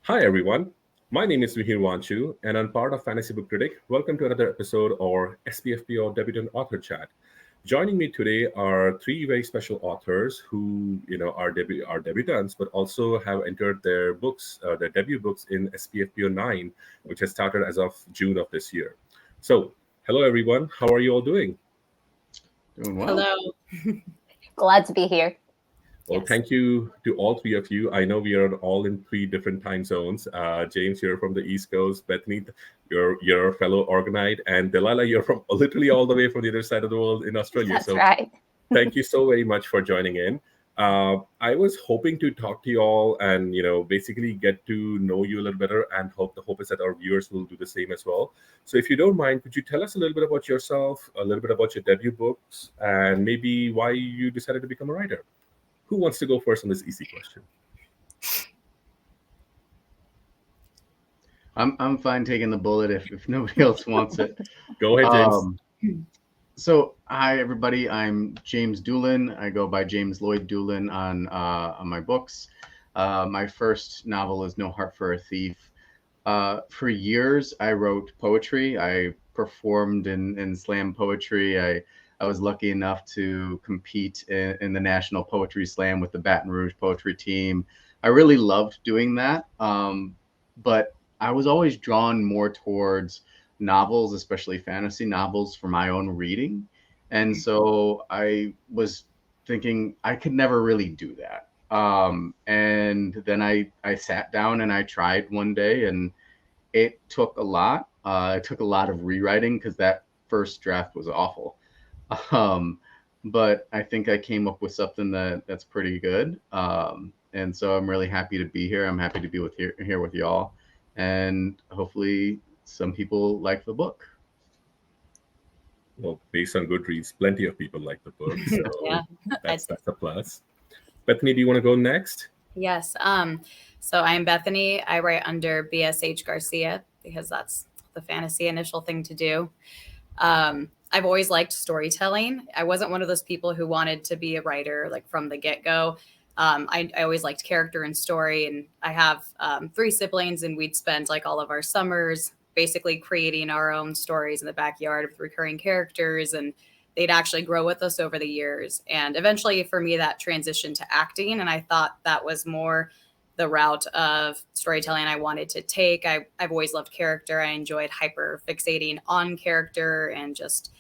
Hi everyone, my name is Mihir Wanchoo and I'm part of Fantasy Book Critic. Welcome to another episode of SPFBO Debutant Author Chat. Joining me today are three very special authors who, are debutants, but also have entered their books, their debut books in SPFBO 9, which has started as of June of this year. So, hello everyone, how are you all doing? Doing well. Hello. Glad to be here. Well, Yes. thank you to all three of you. I know we are all in three different time zones. James, you're from the East Coast. Bethany, you're a fellow Organite, and Delilah, you're from literally all the way from the other side of the world in Australia. That's So right. thank you so very much for joining in. I was hoping to talk to you all and basically get to know you a little better, and the hope is that our viewers will do the same as well. So if you don't mind, could you tell us a little bit about yourself, a little bit about your debut books, and maybe why you decided to become a writer? Who wants to go first on this easy question? I'm fine taking the bullet if nobody else wants it. Go ahead, James. So hi everybody, I'm James Dulin. I go by James Lloyd Dulin on my books. My first novel is No Heart for a Thief. For years, I wrote poetry. I performed in slam poetry. I was lucky enough to compete in the National Poetry Slam with the Baton Rouge poetry team. I really loved doing that. But I was always drawn more towards novels, especially fantasy novels, for my own reading. And so I was thinking I could never really do that. And then I sat down and I tried one day, and it took a lot. It took a lot of rewriting because that first draft was awful. Um, but I think I came up with something that's pretty good. And so I'm really happy to be here. I'm happy to be here with y'all, and hopefully some people like the book. Well, based on Goodreads, plenty of people like the book, Yeah. so that's a plus. Bethany, do you want to go next? Yes. So I am Bethany. I write under BSH Garcia because that's the fantasy initial thing to do. I've always liked storytelling. I wasn't one of those people who wanted to be a writer like from the get-go. I always liked character and story, and I have three siblings, and we'd spend like all of our summers basically creating our own stories in the backyard with recurring characters, and they'd actually grow with us over the years. And eventually, for me, that transitioned to acting, and I thought that was more the route of storytelling I wanted to take. I've always loved character. I enjoyed hyper fixating on character and just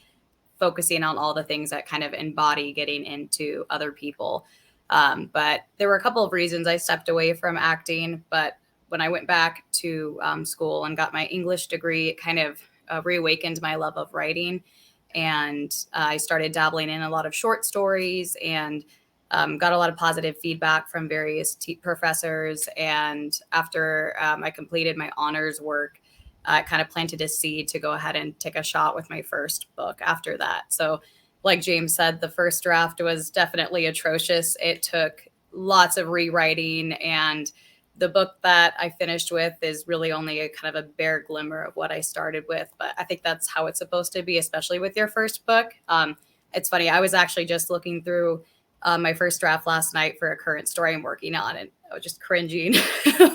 focusing on all the things that kind of embody getting into other people. But there were a couple of reasons I stepped away from acting. But when I went back to school and got my English degree, it kind of reawakened my love of writing. And I started dabbling in a lot of short stories and got a lot of positive feedback from various professors. And after I completed my honors work, I kind of planted a seed to go ahead and take a shot with my first book after that. So, like James said, the first draft was definitely atrocious. It took lots of rewriting, and the book that I finished with is really only a kind of a bare glimmer of what I started with. But I think that's how it's supposed to be, especially with your first book. It's funny, I was actually just looking through my first draft last night for a current story I'm working on, and I was just cringing,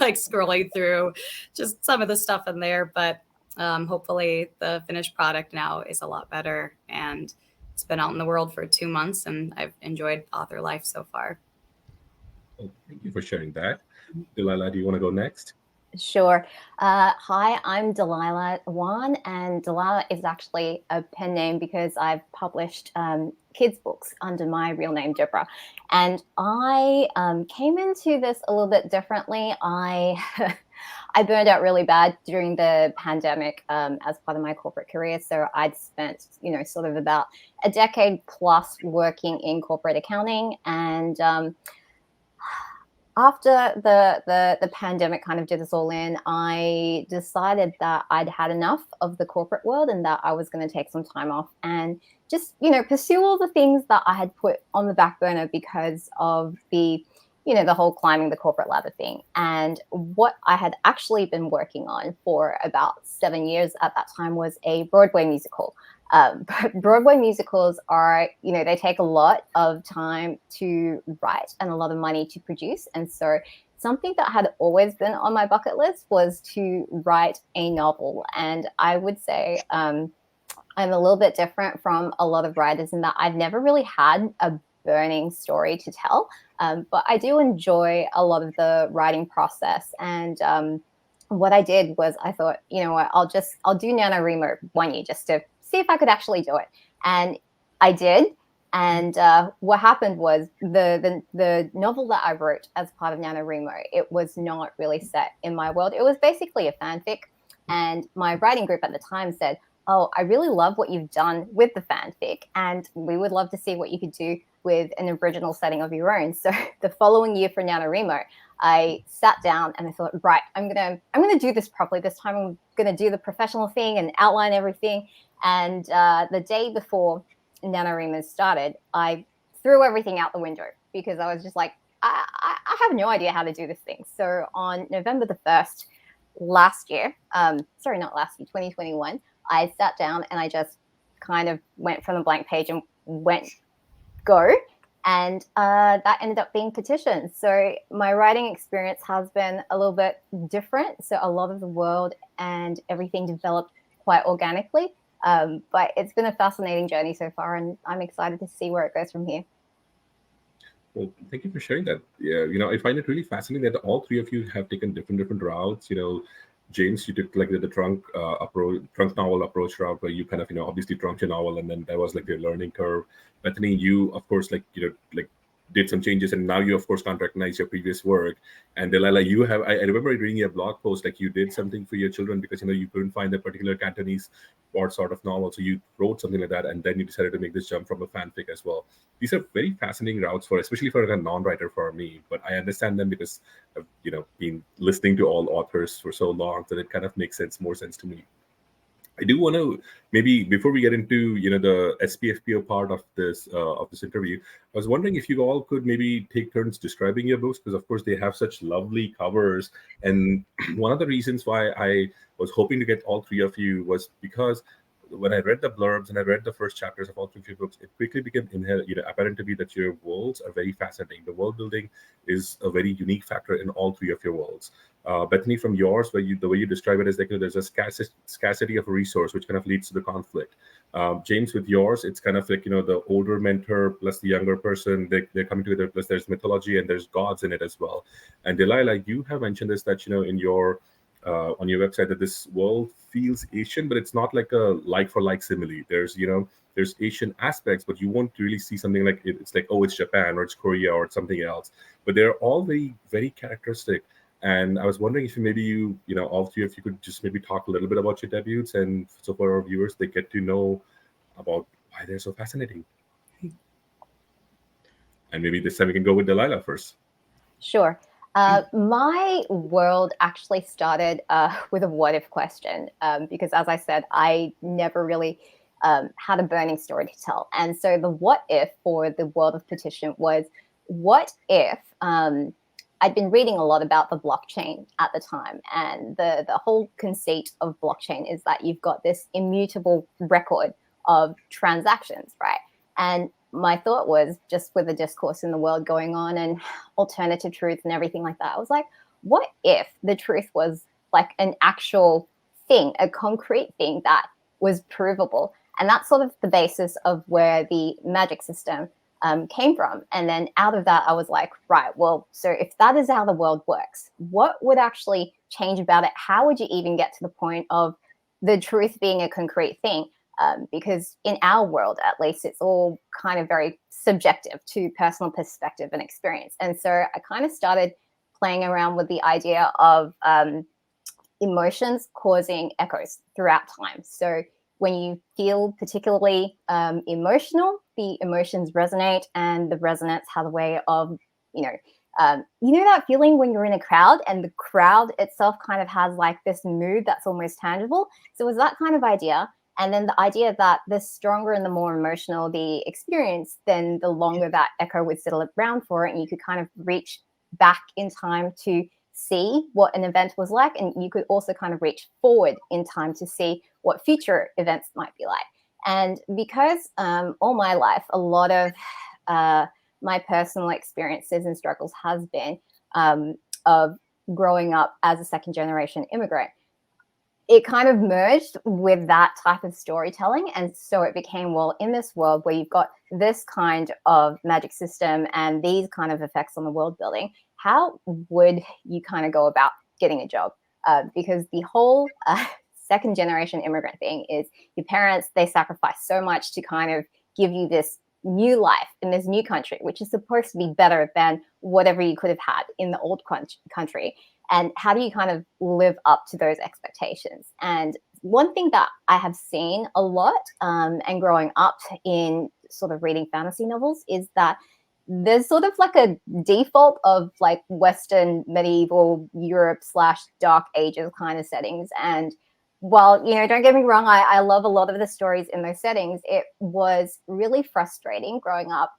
like scrolling through just some of the stuff in there. But hopefully, the finished product now is a lot better, and it's been out in the world for 2 months, and I've enjoyed author life so far. Well, thank you for sharing that. Delilah, do you want to go next? Sure. Hi, I'm Delilah Waan, and Delilah is actually a pen name because I've published kids' books under my real name, Deborah. And I came into this a little bit differently. I I burned out really bad during the pandemic as part of my corporate career. So I'd spent, sort of about a decade plus working in corporate accounting, and after the pandemic kind of did us all in, I decided that I'd had enough of the corporate world and that I was going to take some time off and just, pursue all the things that I had put on the back burner because of the whole climbing the corporate ladder thing. And what I had actually been working on for about 7 years at that time was a Broadway musical. But Broadway musicals are, they take a lot of time to write and a lot of money to produce. And so something that had always been on my bucket list was to write a novel. And I would say I'm a little bit different from a lot of writers in that I've never really had a burning story to tell. But I do enjoy a lot of the writing process. And what I did was I thought, you know what, I'll do NaNoWriMo 1 year just to see if I could actually do it. And I did. And what happened was the novel that I wrote as part of NaNoWriMo, it was not really set in my world. It was basically a fanfic. And my writing group at the time said, oh, I really love what you've done with the fanfic, and we would love to see what you could do with an original setting of your own. So the following year for NaNoWriMo, I sat down and I thought, right, I'm gonna do this properly. This time I'm gonna do the professional thing and outline everything. And the day before NaNoWriMo started, I threw everything out the window because I was just like, I have no idea how to do this thing. So on November the 1st last year, sorry, not last year, 2021, I sat down and I just kind of went from the blank page and went go. And that ended up being Petition. So my writing experience has been a little bit different. So a lot of the world and everything developed quite organically. But it's been a fascinating journey so far, and I'm excited to see where it goes from here. Well, thank you for sharing that. Yeah, I find it really fascinating that all three of you have taken different routes. James, you took like the trunk novel approach route, where you kind of obviously trunked your novel, and then there was like the learning curve. Bethany, you of course like did some changes, and now you of course can't recognize your previous work. And Delilah, you have I remember reading your blog post, like you did something for your children because you couldn't find a particular Cantonese or sort of novel, so you wrote something like that, and then you decided to make this jump from a fanfic as well. These are very fascinating routes especially for a non-writer for me, but I understand them because I've been listening to all authors for so long that it kind of makes more sense to me. I do want to, maybe before we get into the SPFBO part of this interview, I was wondering if you all could maybe take turns describing your books, because of course they have such lovely covers. And one of the reasons why I was hoping to get all three of you was because when I read the blurbs and I read the first chapters of all three of your books, it quickly became apparent to me that your worlds are very fascinating. The world building is a very unique factor in all three of your worlds. Bethany, from yours, the way you describe it is like there's a scarcity of a resource, which kind of leads to the conflict. James, with yours, it's kind of like the older mentor plus the younger person. They're coming together. Plus, there's mythology and there's gods in it as well. And Delilah, you have mentioned this that in your on your website that this world feels Asian, but it's not like a like for like simile. There's Asian aspects, but you won't really see something like it's like, oh, it's Japan or it's Korea or it's something else. But they're all very, very characteristic. And I was wondering if maybe all three of you could just maybe talk a little bit about your debuts, and so for our viewers, they get to know about why they're so fascinating. And maybe this time we can go with Delilah first. Sure. My world actually started with a what if question, because as I said, I never really had a burning story to tell. And so the what if for the world of Petition was, what if I'd been reading a lot about the blockchain at the time, and the whole conceit of blockchain is that you've got this immutable record of transactions, right? And my thought was, just with the discourse in the world going on and alternative truth and everything like that, I was like, what if the truth was like an actual thing, a concrete thing that was provable? And that's sort of the basis of where the magic system came from. And then out of that, I was like, right, well, so if that is how the world works, what would actually change about it? How would you even get to the point of the truth being a concrete thing? Because in our world, at least, it's all kind of very subjective to personal perspective and experience. And so I kind of started playing around with the idea of emotions causing echoes throughout time. So when you feel particularly emotional, the emotions resonate, and the resonance has a way of, that feeling when you're in a crowd and the crowd itself kind of has like this mood that's almost tangible. So it was that kind of idea. And then the idea that the stronger and the more emotional the experience, then the longer that echo would settle around for it. And you could kind of reach back in time to see what an event was like. And you could also kind of reach forward in time to see what future events might be like. And because all my life, a lot of my personal experiences and struggles has been of growing up as a second generation immigrant, it kind of merged with that type of storytelling. And so it became, well, in this world where you've got this kind of magic system and these kind of effects on the world building, how would you kind of go about getting a job? Because the whole second generation immigrant thing is your parents, they sacrifice so much to kind of give you this new life in this new country, which is supposed to be better than whatever you could have had in the old country. And how do you kind of live up to those expectations? And one thing that I have seen a lot and growing up in sort of reading fantasy novels is that there's sort of like a default of like Western medieval Europe / Dark Ages kind of settings. And while, don't get me wrong, I love a lot of the stories in those settings, it was really frustrating growing up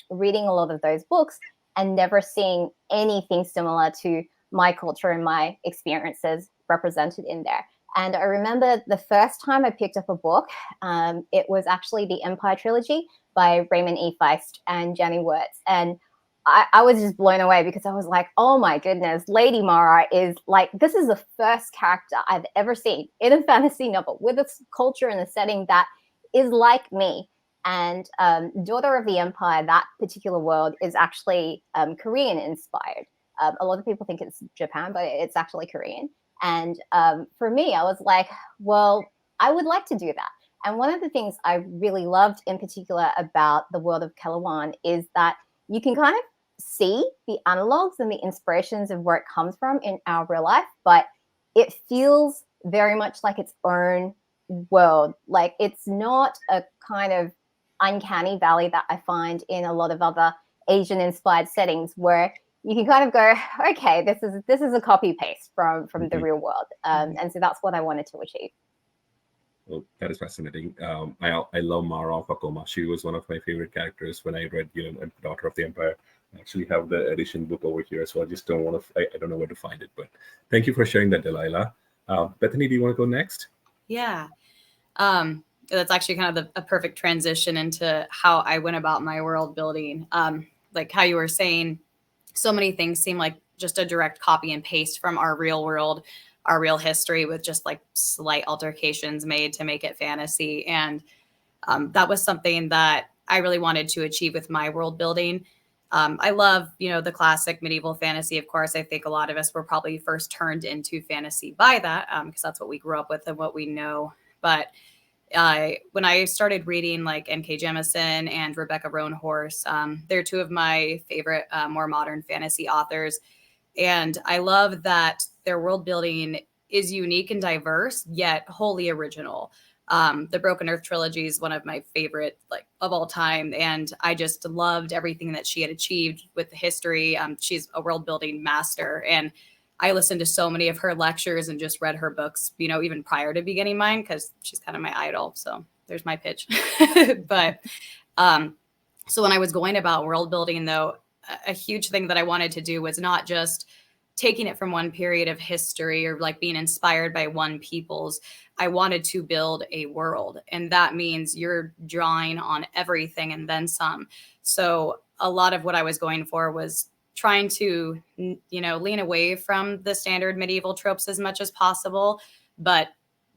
reading a lot of those books and never seeing anything similar to my culture and my experiences represented in there. And I remember the first time I picked up a book, it was actually the Empire trilogy by Raymond E. Feist and Jenny Wirtz. And I was just blown away because I was like, oh my goodness, Lady Mara is like, this is the first character I've ever seen in a fantasy novel with a culture and a setting that is like me. And Daughter of the Empire, that particular world is actually Korean inspired. A lot of people think it's Japan, but it's actually Korean. And for me, I was like, well, I would like to do that. And one of the things I really loved in particular about the world of Kelawaan is that you can kind of see the analogs and the inspirations of where it comes from in our real life, but it feels very much like its own world. Like it's not a kind of uncanny valley that I find in a lot of other Asian inspired settings where you can kind of go, okay, this is a copy paste from the real world. And so that's what I wanted to achieve. Well, that is fascinating. I love Mara of Akoma. She was one of my favorite characters when I read, Daughter of the Empire. I actually have the edition book over here, so I just don't want to. I don't know where to find it. But thank you for sharing that, Delilah. Bethany, do you want to go next? Yeah. That's actually kind of a perfect transition into how I went about my world building. Like how you were saying, so many things seem like just a direct copy and paste from our real world, our real history, with just like slight alterations made to make it fantasy. And that was something that I really wanted to achieve with my world building. I love, the classic medieval fantasy. Of course, I think a lot of us were probably first turned into fantasy by that because that's what we grew up with and what we know. But when I started reading like N.K. Jemisin and Rebecca Roanhorse, they're two of my favorite more modern fantasy authors. And I love that their world building is unique and diverse, yet wholly original. The Broken Earth trilogy is one of my favorite of all time. And I just loved everything that she had achieved with the history. She's a world building master. And I listened to so many of her lectures and just read her books, even prior to beginning mine, because she's kind of my idol. So there's my pitch. But so when I was going about world building, though, a huge thing that I wanted to do was not just taking it from one period of history or like being inspired by one people's. I wanted to build a world. And that means you're drawing on everything and then some. So a lot of what I was going for was trying to, lean away from the standard medieval tropes as much as possible, but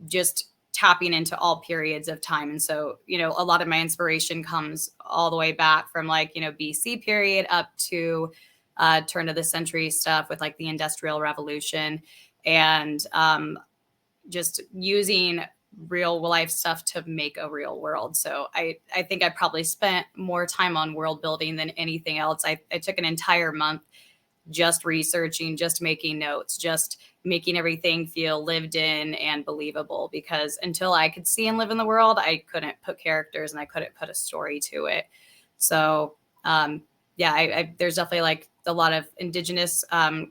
just tapping into all periods of time. And so, a lot of my inspiration comes all the way back from BC period up to turn of the century stuff with like the Industrial Revolution and just using real life stuff to make a real world. So I think I probably spent more time on world building than anything else. I took an entire month just researching, just making notes, just making everything feel lived in and believable, because until I could see and live in the world, I couldn't put characters and I couldn't put a story to it. So there's definitely like a lot of indigenous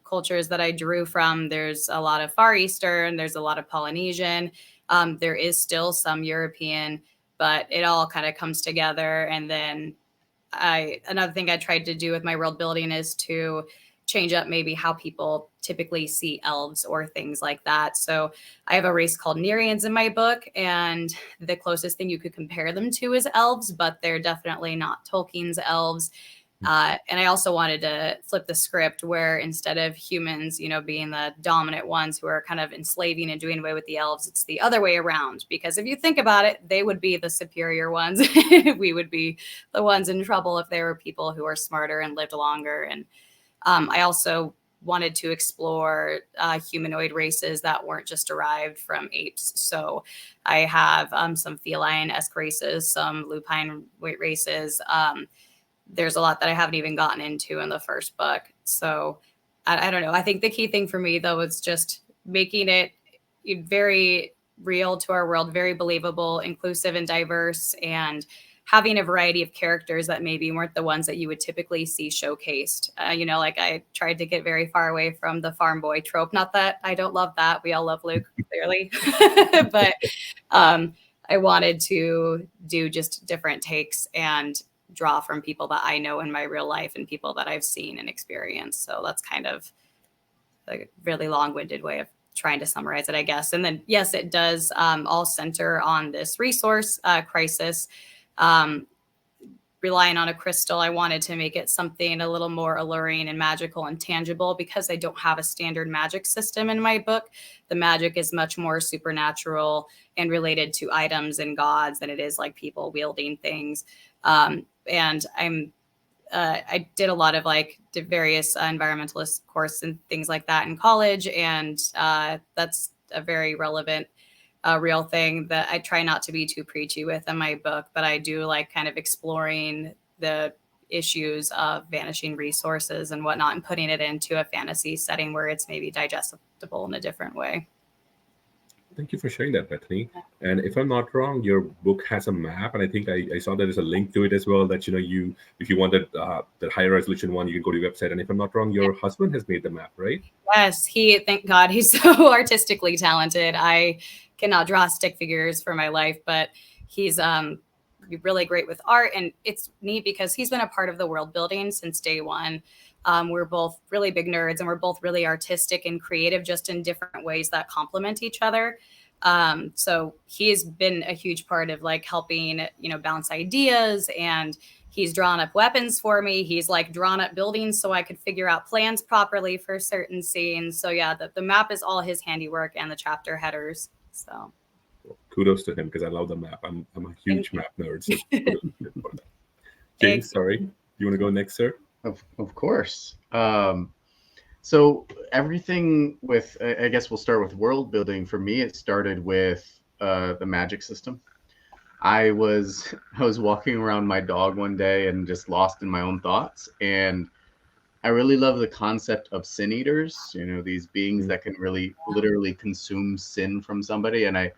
cultures that I drew from. There's a lot of Far Eastern, there's a lot of Polynesian. There is still some European, but it all kind of comes together. And then another thing I tried to do with my world building is to change up maybe how people typically see elves or things like that. So I have a race called Nereians in my book, and the closest thing you could compare them to is elves, but they're definitely not Tolkien's elves. And I also wanted to flip the script where instead of humans, being the dominant ones who are kind of enslaving and doing away with the elves, it's the other way around. Because if you think about it, they would be the superior ones. We would be the ones in trouble if there were people who are smarter and lived longer. And I also wanted to explore humanoid races that weren't just derived from apes. So I have some feline-esque races, some lupine races. There's a lot that I haven't even gotten into in the first book. So I don't know. I think the key thing for me, though, is just making it very real to our world, very believable, inclusive, and diverse, and having a variety of characters that maybe weren't the ones that you would typically see showcased. Like I tried to get very far away from the farm boy trope. Not that I don't love that. We all love Luke, clearly. But I wanted to do just different takes and draw from people that I know in my real life and people that I've seen and experienced. So that's kind of a really long-winded way of trying to summarize it, I guess. And then, yes, it does all center on this resource crisis. Relying on a crystal, I wanted to make it something a little more alluring and magical and tangible because I don't have a standard magic system in my book. The magic is much more supernatural and related to items and gods than it is like people wielding things. And I did a lot of various environmentalist course and things like that in college. And that's a very relevant real thing that I try not to be too preachy with in my book, but I do like kind of exploring the issues of vanishing resources and whatnot and putting it into a fantasy setting where it's maybe digestible in a different way. Thank you for sharing that, Bethany. And if I'm not wrong, your book has a map, and I think I saw there's a link to it as well. That you, if you wanted the higher resolution one, you can go to your website. And if I'm not wrong, your husband has made the map, right? Yes, thank God, he's so artistically talented. I cannot draw stick figures for my life, but he's really great with art, and it's neat because he's been a part of the world building since day one. We're both really big nerds, and we're both really artistic and creative, just in different ways that complement each other. So he's been a huge part of helping, bounce ideas, and he's drawn up weapons for me. He's drawn up buildings so I could figure out plans properly for certain scenes. So yeah, the map is all his handiwork and the chapter headers. So kudos to him because I love the map. I'm a huge map nerd. So kudos to him for that. James, sorry, you want to go next, sir? Of course. So everything with, I guess we'll start with world building. For me, it started with the magic system. I was walking around my dog one day and just lost in my own thoughts. And I really love the concept of sin eaters, these beings that can really literally consume sin from somebody. And I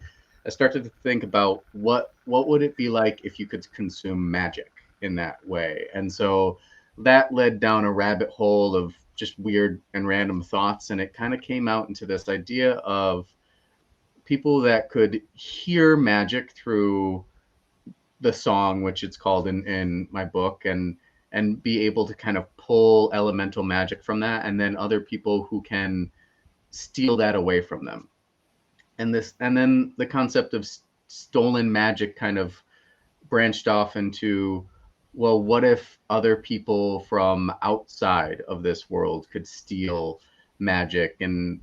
started to think about what would it be like if you could consume magic in that way. And so that led down a rabbit hole of just weird and random thoughts. And it kind of came out into this idea of people that could hear magic through the song, which it's called in my book, and be able to kind of pull elemental magic from that. And then other people who can steal that away from them. And then the concept of stolen magic kind of branched off into, well, what if other people from outside of this world could steal magic? And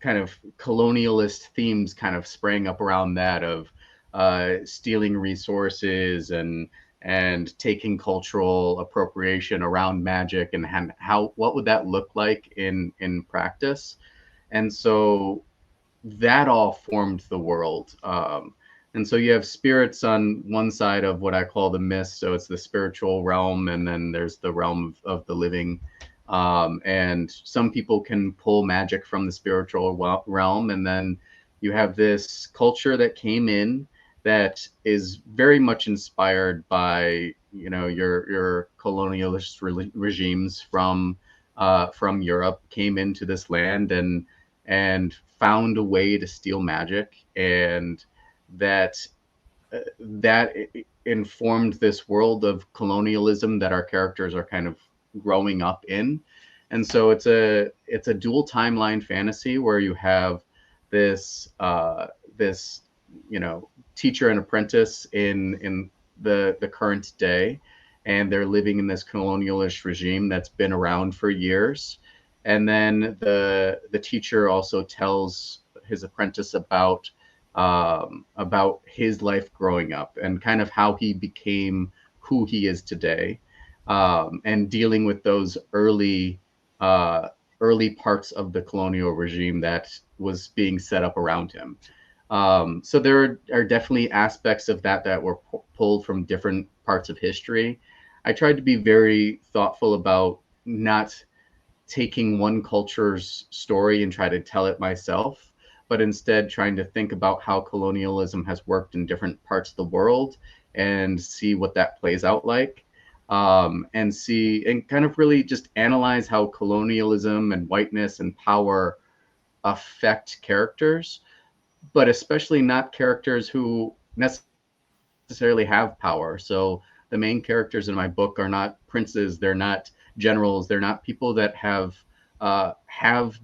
kind of colonialist themes kind of sprang up around that, of stealing resources and taking cultural appropriation around magic, and what would that look like in practice? And so that all formed the world. And so you have spirits on one side of what I call the mist. So it's the spiritual realm, and then there's the realm of the living. And some people can pull magic from the spiritual realm. And then you have this culture that came in that is very much inspired by, your colonialist regimes from Europe, came into this land and found a way to steal magic, and that informed this world of colonialism that our characters are kind of growing up in. And so it's a dual timeline fantasy where you have this teacher and apprentice in the current day, and they're living in this colonialist regime that's been around for years. And then the teacher also tells his apprentice about his life growing up and kind of how he became who he is today, and dealing with those early parts of the colonial regime that was being set up around him. So there are definitely aspects of that were pulled from different parts of history. I tried to be very thoughtful about not taking one culture's story and try to tell it myself, but instead trying to think about how colonialism has worked in different parts of the world and see what that plays out like. And see and kind of really just analyze how colonialism and whiteness and power affect characters, but especially not characters who necessarily have power. So the main characters in my book are not princes, they're not generals, they're not people that have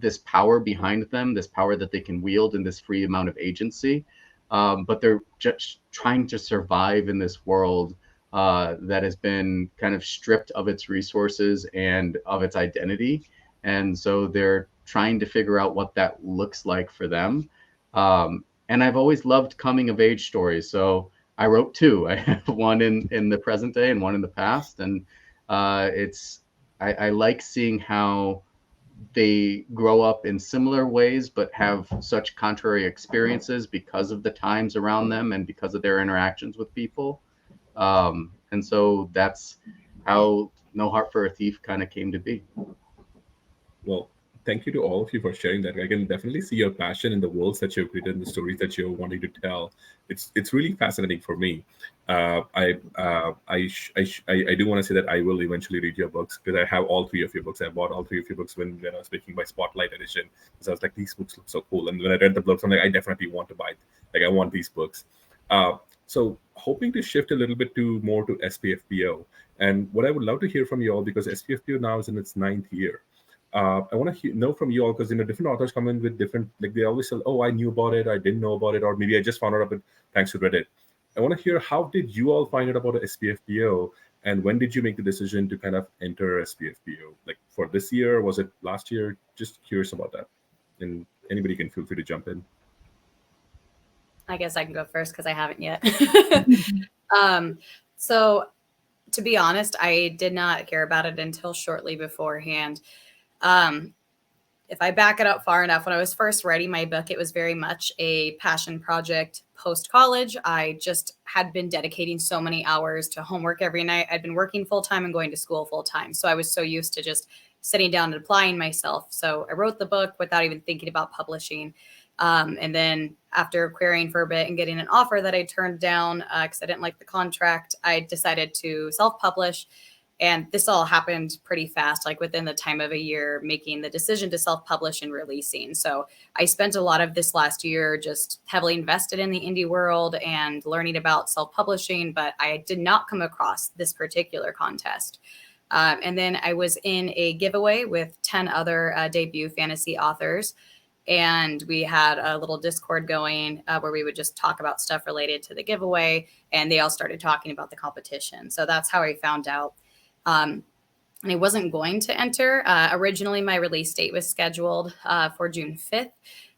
this power behind them, this power that they can wield and this free amount of agency. But they're just trying to survive in this world that has been kind of stripped of its resources and of its identity. And so they're trying to figure out what that looks like for them. And I've always loved coming of age stories. So I wrote two. I have one in the present day and one in the past. And I like seeing how they grow up in similar ways, but have such contrary experiences because of the times around them and because of their interactions with people. And so that's how No Heart for a Thief kind of came to be. Well, thank you to all of you for sharing that. I can definitely see your passion in the worlds that you've created and the stories that you're wanting to tell. It's really fascinating for me. I do want to say that I will eventually read your books because I have all three of your books. I bought all three of your books when I was making my Spotlight edition, because I was like, these books look so cool. And when I read the books, I'm like, I definitely want to buy it. Like, I want these books. So hoping to shift a little bit more to SPFBO. And what I would love to hear from you all, because SPFBO now is in its 9th year. I want to know from you all, because different authors come in with different, like, they always say, oh, I knew about it, I didn't know about it, or maybe I just found out about it thanks to Reddit. I want to hear, how did you all find out about the SPFBO, and when did you make the decision to kind of enter SPFBO? Like, for this year, was it last year? Just curious about that. And anybody can feel free to jump in. I guess I can go first because I haven't yet. So to be honest, I did not hear about it until shortly beforehand. If I back it up far enough, when I was first writing my book, it was very much a passion project post-college. I just had been dedicating so many hours to homework every night. I'd been working full-time and going to school full-time. So I was so used to just sitting down and applying myself. So I wrote the book without even thinking about publishing. And then after querying for a bit and getting an offer that I turned down because I didn't like the contract, I decided to self-publish. And this all happened pretty fast, like within the time of a year, making the decision to self-publish and releasing. So I spent a lot of this last year just heavily invested in the indie world and learning about self-publishing, but I did not come across this particular contest. And then I was in a giveaway with 10 other debut fantasy authors. And we had a little Discord going where we would just talk about stuff related to the giveaway. And they all started talking about the competition. So that's how I found out. And I wasn't going to enter. Originally, my release date was scheduled for June 5th.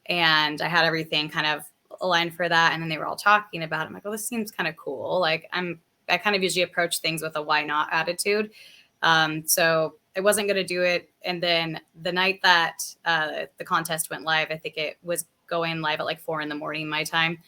And I had everything kind of aligned for that. And then they were all talking about it. I'm like, oh, this seems kind of cool. Like, I kind of usually approach things with a why not attitude. So I wasn't going to do it. And then the night that the contest went live, I think it was going live at like 4 a.m. my time.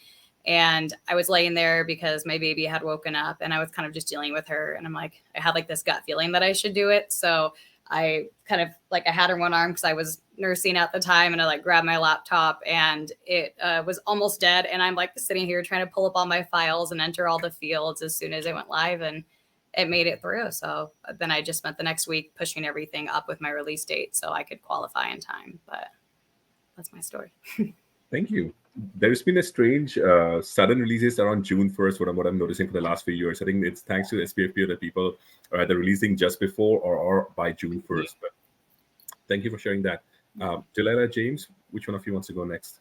And I was laying there because my baby had woken up and I was kind of just dealing with her. And I'm like, I had like this gut feeling that I should do it. So I kind of like, I had her one arm because I was nursing at the time, and I like grabbed my laptop and it was almost dead. And I'm like sitting here trying to pull up all my files and enter all the fields as soon as it went live, and it made it through. So then I just spent the next week pushing everything up with my release date so I could qualify in time. But that's my story. Thank you. There's been a strange sudden releases around June 1st, what I'm noticing for the last few years. I think it's thanks to SPFBO that people are either releasing just before or by June 1st. But thank you for sharing that. Delilah, James, which one of you wants to go next?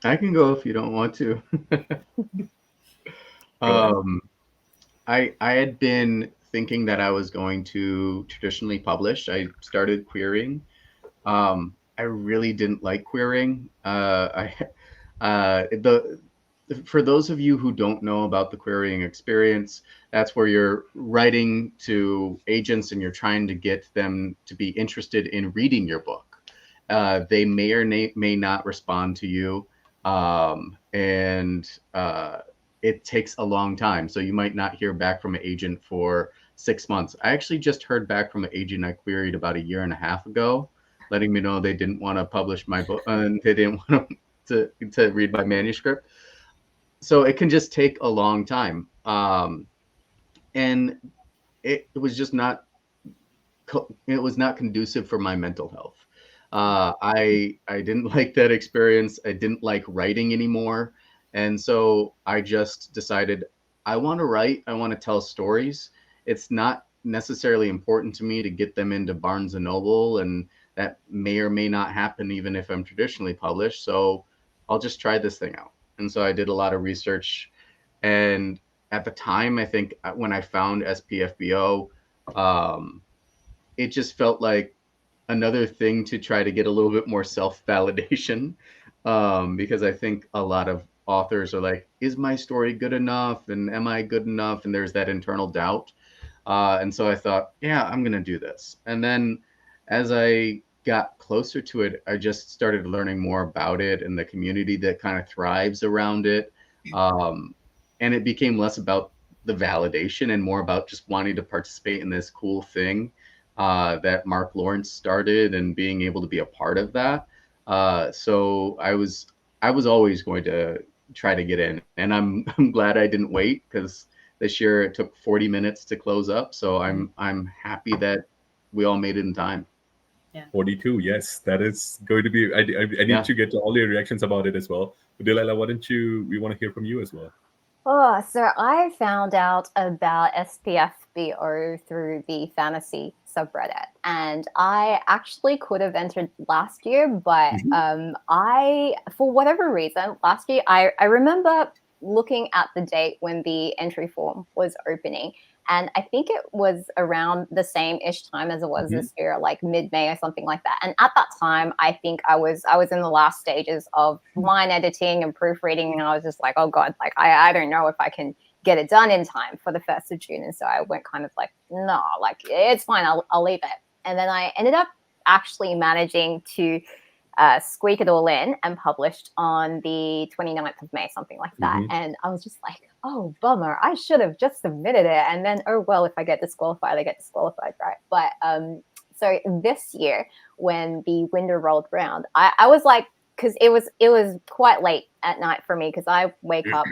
I can go if you don't want to. I had been thinking that I was going to traditionally publish. I started querying. I really didn't like querying. The For those of you who don't know about the querying experience, that's where you're writing to agents and you're trying to get them to be interested in reading your book. They may or may not respond to you, and it takes a long time. So you might not hear back from an agent for 6 months. I actually just heard back from an agent I queried about a year and a half ago, letting me know they didn't want to publish my book and they didn't want to read my manuscript. So it can just take a long time, and it was just not it was not conducive for my mental health. I didn't like that experience. I didn't like writing anymore, and so I just decided I want to write. I want to tell stories. It's not necessarily important to me to get them into Barnes and Noble, and that may or may not happen even if I'm traditionally published. So I'll just try this thing out. And so I did a lot of research, and at the time, I think when I found SPFBO, um, it just felt like another thing to try to get a little bit more self-validation, because I think a lot of authors are like, is my story good enough, and am I good enough, and there's that internal doubt, and so I thought, yeah, I'm gonna do this. And then as I got closer to it, I just started learning more about it and the community that kind of thrives around it, um, and it became less about the validation and more about just wanting to participate in this cool thing that Mark Lawrence started and being able to be a part of that. So I was always going to try to get in, and I'm glad I didn't wait, because this year it took 40 minutes to close up. So I'm happy that we all made it in time. 42, yes, that is going to be. I need Yeah. to get to all your reactions about it as well. But Delilah, why don't you? We want to hear from you as well. Oh, so I found out about SPFBO through the fantasy subreddit, and I actually could have entered last year, but I, for whatever reason, last year I remember looking at the date when the entry form was opening, and I think it was around the same-ish time as it was this year, like mid-May or something like that. And at that time, I think I was in the last stages of line editing and proofreading, and I was just like, oh God, like I don't know if I can get it done in time for the 1st of June. And so I went kind of like, no, like it's fine, I'll leave it. And then I ended up actually managing to squeak it all in and published on the 29th of May, something like that. And I was just like, oh, bummer. I should have just submitted it. And then, oh, well, if I get disqualified, I get disqualified, right? But so this year, when the window rolled around, I was like, because it was quite late at night for me, because I wake up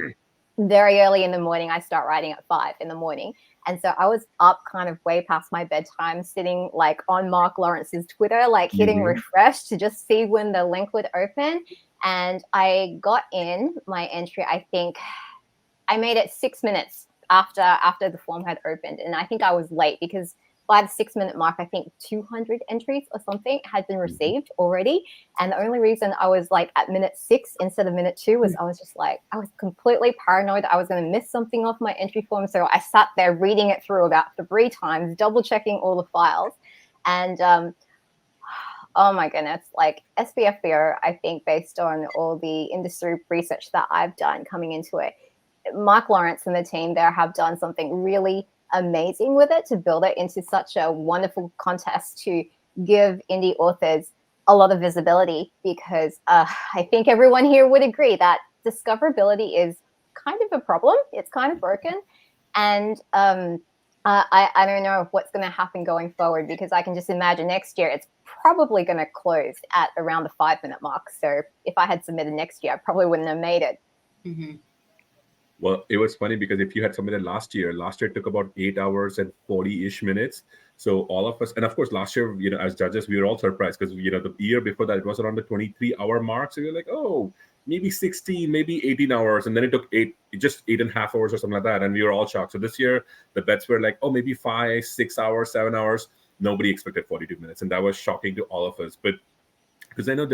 very early in the morning. I start writing at 5 in the morning. And so I was up kind of way past my bedtime, sitting like on Mark Lawrence's Twitter, like hitting refresh to just see when the link would open. And I got in my entry, I think I made it 6 minutes after the form had opened. And I think I was late because by the 6-minute mark, I think 200 entries or something had been received already. And the only reason I was like at minute 6 instead of minute 2 was I was just like, I was completely paranoid I was going to miss something off my entry form. So I sat there reading it through about 3 times, double checking all the files. And oh my goodness, like SPFBO, I think based on all the industry research that I've done coming into it, Mark Lawrence and the team there have done something really amazing with it to build it into such a wonderful contest to give indie authors a lot of visibility, because I think everyone here would agree that discoverability is kind of a problem. It's kind of broken. And I don't know what's going to happen going forward, because I can just imagine next year it's probably going to close at around the 5-minute mark. So if I had submitted next year, I probably wouldn't have made it. Well, it was funny because if you had submitted last year it took about 8 hours and 40-ish minutes. So all of us, and of course, last year, as judges, we were all surprised because, the year before that, it was around the 23-hour mark. So you're like, oh, maybe 16, maybe 18 hours. And then it took 8.5 hours or something like that. And we were all shocked. So this year, the bets were like, oh, maybe 5, 6 hours, 7 hours. Nobody expected 42 minutes. And that was shocking to all of us. But Because I know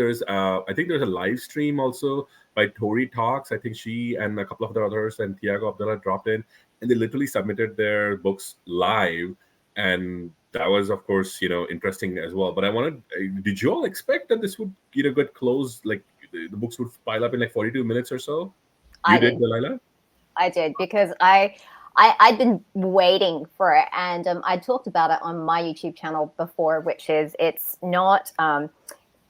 I think there's a live stream also by Tori Talks. I think she and a couple of the others and Tiago Abdullah dropped in, and they literally submitted their books live, and that was, of course, interesting as well. But did you all expect that this would, get closed, like the books would pile up in like 42 minutes or so? You did, Delilah? I did, because I'd been waiting for it, and I talked about it on my YouTube channel before, which is, it's not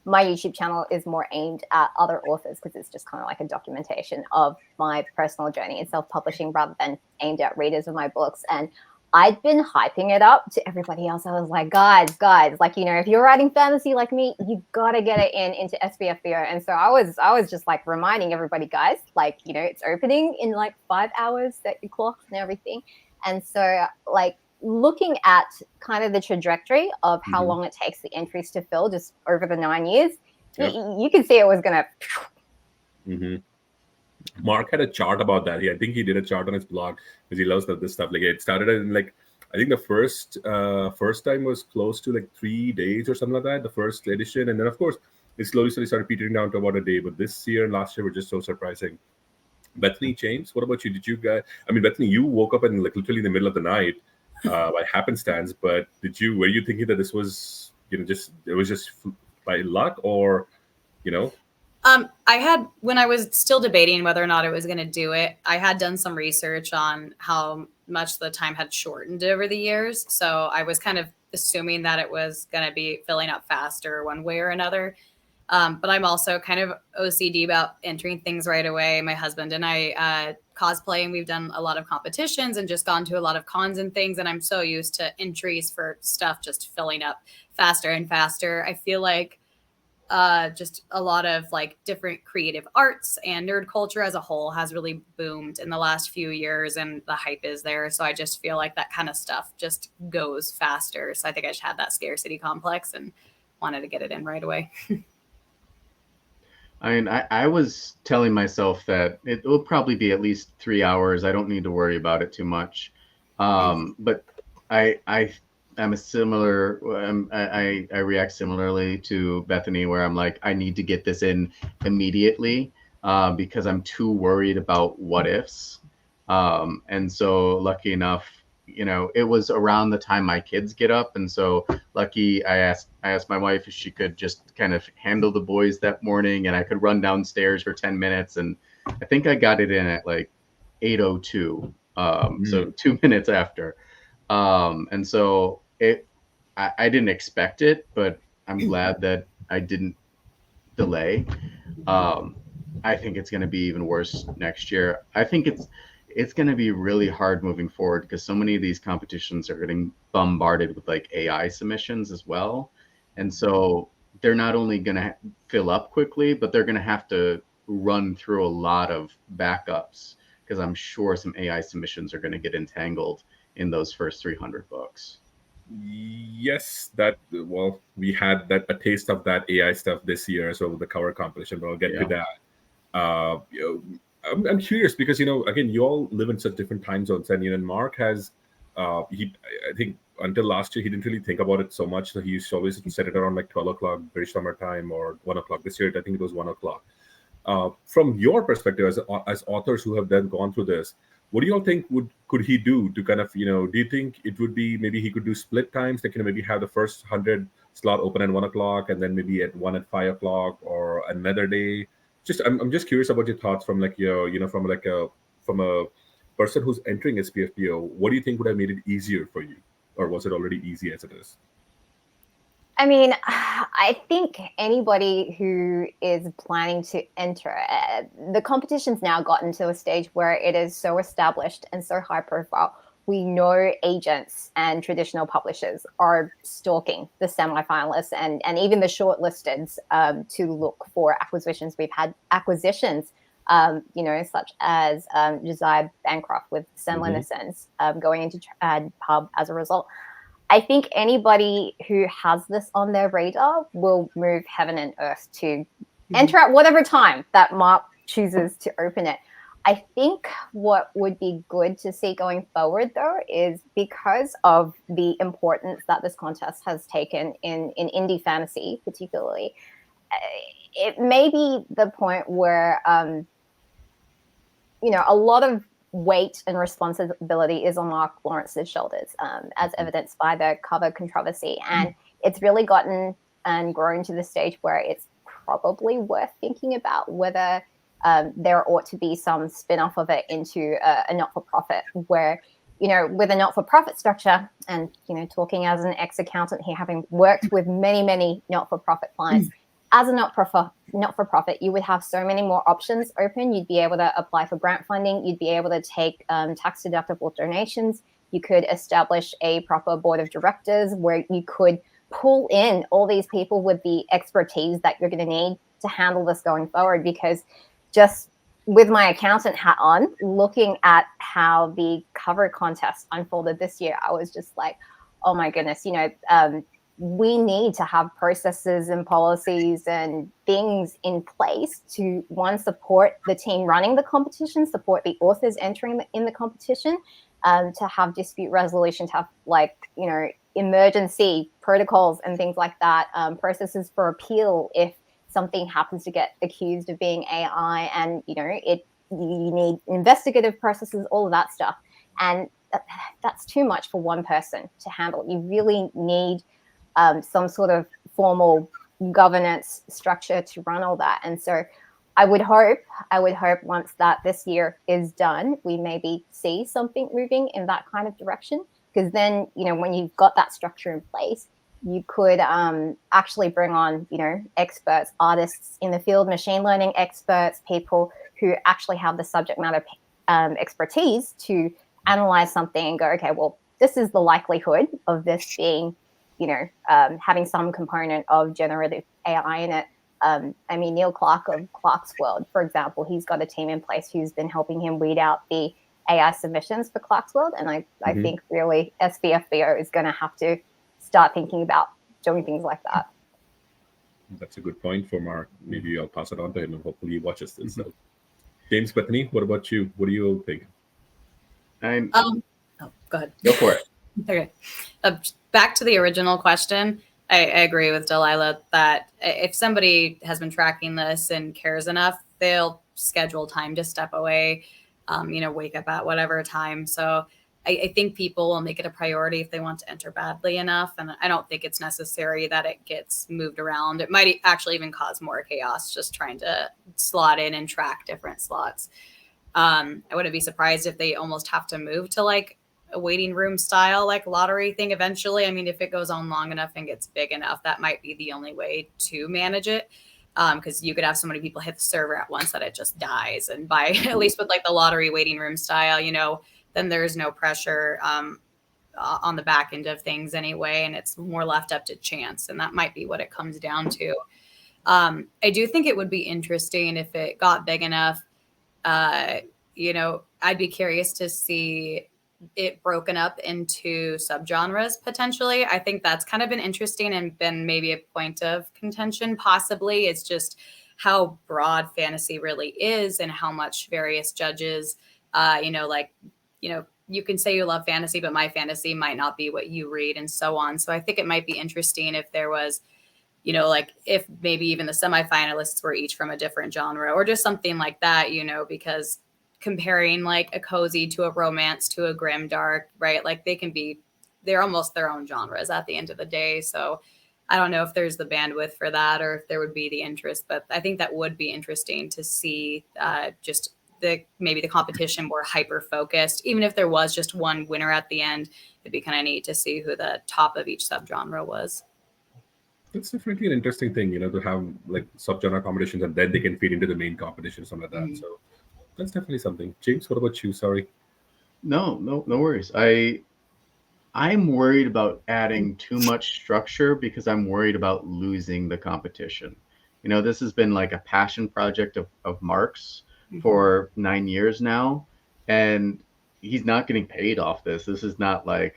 my YouTube channel is more aimed at other authors, because it's just kind of like a documentation of my personal journey in self-publishing rather than aimed at readers of my books. And I'd been hyping it up to everybody else. I was like, guys, like, if you're writing fantasy like me, you gotta get it into SPFBO. And so I was just like reminding everybody, guys, like, it's opening in like 5 hours, set your clocks and everything. And so, like, looking at kind of the trajectory of how long it takes the entries to fill just over the 9 years, you can see it was gonna. Mark had a chart about that. I think he did a chart on his blog because he loves this stuff. Like, it started in, like, I think the first time was close to like 3 days or something like that, the first edition, and then of course it slowly started petering down to about a day. But this year and last year were just so surprising. Bethany, James, what about you? Did you guys? I mean, Bethany, you woke up in like literally in the middle of the night by happenstance. But were you thinking that this was just by luck, or I had, when I was still debating whether or not I was going to do it, I had done some research on how much the time had shortened over the years. So I was kind of assuming that it was going to be filling up faster one way or another. But I'm also kind of OCD about entering things right away. My husband and I cosplay, and we've done a lot of competitions and just gone to a lot of cons and things. And I'm so used to entries for stuff just filling up faster and faster. I feel like just a lot of like different creative arts and nerd culture as a whole has really boomed in the last few years, and the hype is there. So I just feel like that kind of stuff just goes faster. So I think I just had that scarcity complex and wanted to get it in right away. I mean, I was telling myself that it will probably be at least 3 hours. I don't need to worry about it too much. But I'm a similar. I react similarly to Bethany, where I'm like, I need to get this in immediately because I'm too worried about what ifs. And so, lucky enough, it was around the time my kids get up, and so lucky I asked my wife if she could just kind of handle the boys that morning, and I could run downstairs for 10 minutes, and I think I got it in at like 8:02. So 2 minutes after. And so I didn't expect it, but I'm glad that I didn't delay. I think it's going to be even worse next year. I think it's going to be really hard moving forward because so many of these competitions are getting bombarded with like AI submissions as well. And so they're not only going to fill up quickly, but they're going to have to run through a lot of backups because I'm sure some AI submissions are going to get entangled in those first 300 books. Yes, we had a taste of that AI stuff this year, so with the cover competition, but I'll get to that. I'm curious because again, you all live in such different time zones, and Mark has I think until last year he didn't really think about it so much, so he used to always set it around like 12 o'clock British summer time or 1 o'clock. This year I think it was 1 o'clock. From your perspective as authors who have then gone through this, what do you all think could he do to kind of, do you think it would be maybe he could do split times, like maybe have the first 100 slot open at 1 o'clock and then maybe at 1 at 5 o'clock or another day? I'm just curious about your thoughts from like from a person who's entering SPFBO. What do you think would have made it easier for you, or was it already easy as it is? I mean, I think anybody who is planning to enter, the competition's now gotten to a stage where it is so established and so high profile. We know agents and traditional publishers are stalking the semifinalists and even the shortlisteds to look for acquisitions. We've had acquisitions, such as Josiah Bancroft with Sen Linnesons going into pub as a result. I think anybody who has this on their radar will move heaven and earth to enter at whatever time that Mark chooses to open it. I think what would be good to see going forward, though, is because of the importance that this contest has taken in indie fantasy, particularly, it may be the point where a lot of weight and responsibility is on Mark Lawrence's shoulders, as evidenced by the cover controversy. And it's really gotten and grown to the stage where it's probably worth thinking about whether there ought to be some spin-off of it into a not-for-profit where, with a not-for-profit structure, and, talking as an ex-accountant here, having worked with many, many not-for-profit clients, as a not-for-profit, you would have so many more options open. You'd be able to apply for grant funding. You'd be able to take tax-deductible donations. You could establish a proper board of directors where you could pull in all these people with the expertise that you're going to need to handle this going forward. Because just with my accountant hat on, looking at how the cover contest unfolded this year, I was just like, oh my goodness, we need to have processes and policies and things in place to, one, support the team running the competition, support the authors entering in the competition, to have dispute resolution, to have emergency protocols and things like that, processes for appeal if something happens to get accused of being AI, and you need investigative processes, all of that stuff. And that's too much for one person to handle. You really need some sort of formal governance structure to run all that. And so I would hope once that this year is done, we maybe see something moving in that kind of direction. Because then, when you've got that structure in place, you could actually bring on, experts, artists in the field, machine learning experts, people who actually have the subject matter expertise to analyze something and go, okay, well, this is the likelihood of this being, having some component of generative AI in it. Neil Clark of Clark's World, for example, he's got a team in place who's been helping him weed out the AI submissions for Clark's World. And I think really SPFBO is going to have to start thinking about doing things like that. That's a good point for Mark. Maybe I'll pass it on to him and hopefully he watches this. So, James, Bethany, what about you? What do you think? Go ahead. Go for it. Okay. Back to the original question. I agree with Delilah that if somebody has been tracking this and cares enough, they'll schedule time to step away, wake up at whatever time. So I think people will make it a priority if they want to enter badly enough. And I don't think it's necessary that it gets moved around. It might actually even cause more chaos just trying to slot in and track different slots. I wouldn't be surprised if they almost have to move to like a waiting room style, like lottery thing eventually. I mean, if it goes on long enough and gets big enough, that might be the only way to manage it. Because you could have so many people hit the server at once that it just dies. And by at least with like the lottery waiting room style, then there's no pressure on the back end of things anyway. And it's more left up to chance. And that might be what it comes down to. I do think it would be interesting if it got big enough. I'd be curious to see it broken up into subgenres potentially. I think that's kind of been interesting and been maybe a point of contention possibly. It's just how broad fantasy really is and how much various judges, you can say you love fantasy, but my fantasy might not be what you read and so on. So I think it might be interesting if there was, if maybe even the semifinalists were each from a different genre or just something like that, because comparing like a cozy to a romance to a grim dark, right? Like they're almost their own genres at the end of the day. So I don't know if there's the bandwidth for that or if there would be the interest, but I think that would be interesting to see just maybe the competition more hyper focused. Even if there was just one winner at the end, it'd be kind of neat to see who the top of each subgenre was. It's definitely an interesting thing, to have like subgenre competitions and then they can feed into the main competition or something like that. So that's definitely something. James, what about you? Sorry. No worries. I'm worried about adding too much structure because I'm worried about losing the competition. This has been like a passion project of Mark's for 9 years now, and he's not getting paid off this. This is not like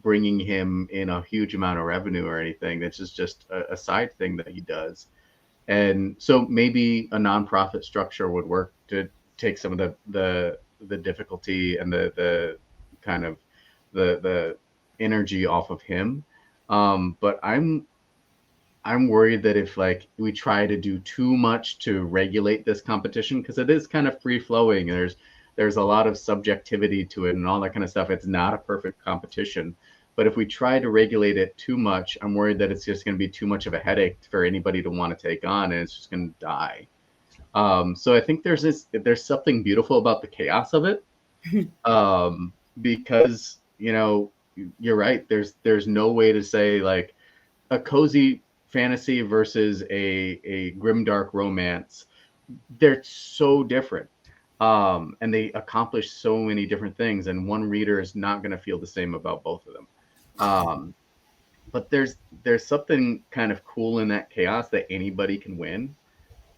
bringing him in a huge amount of revenue or anything. This is just a side thing that he does. And so maybe a nonprofit structure would work to take some of the difficulty and the kind of the energy off of him. But I'm I'm worried that if like we try to do too much to regulate this competition, because it is kind of free flowing, there's a lot of subjectivity to it and all that kind of stuff. It's not a perfect competition. But if we try to regulate it too much, I'm worried that it's just going to be too much of a headache for anybody to want to take on, and it's just going to die. So I think there's something beautiful about the chaos of it, because you're right. There's no way to say like a cozy fantasy versus a grimdark romance. They're so different, and they accomplish so many different things, and one reader is not going to feel the same about both of them. But there's something kind of cool in that chaos that anybody can win.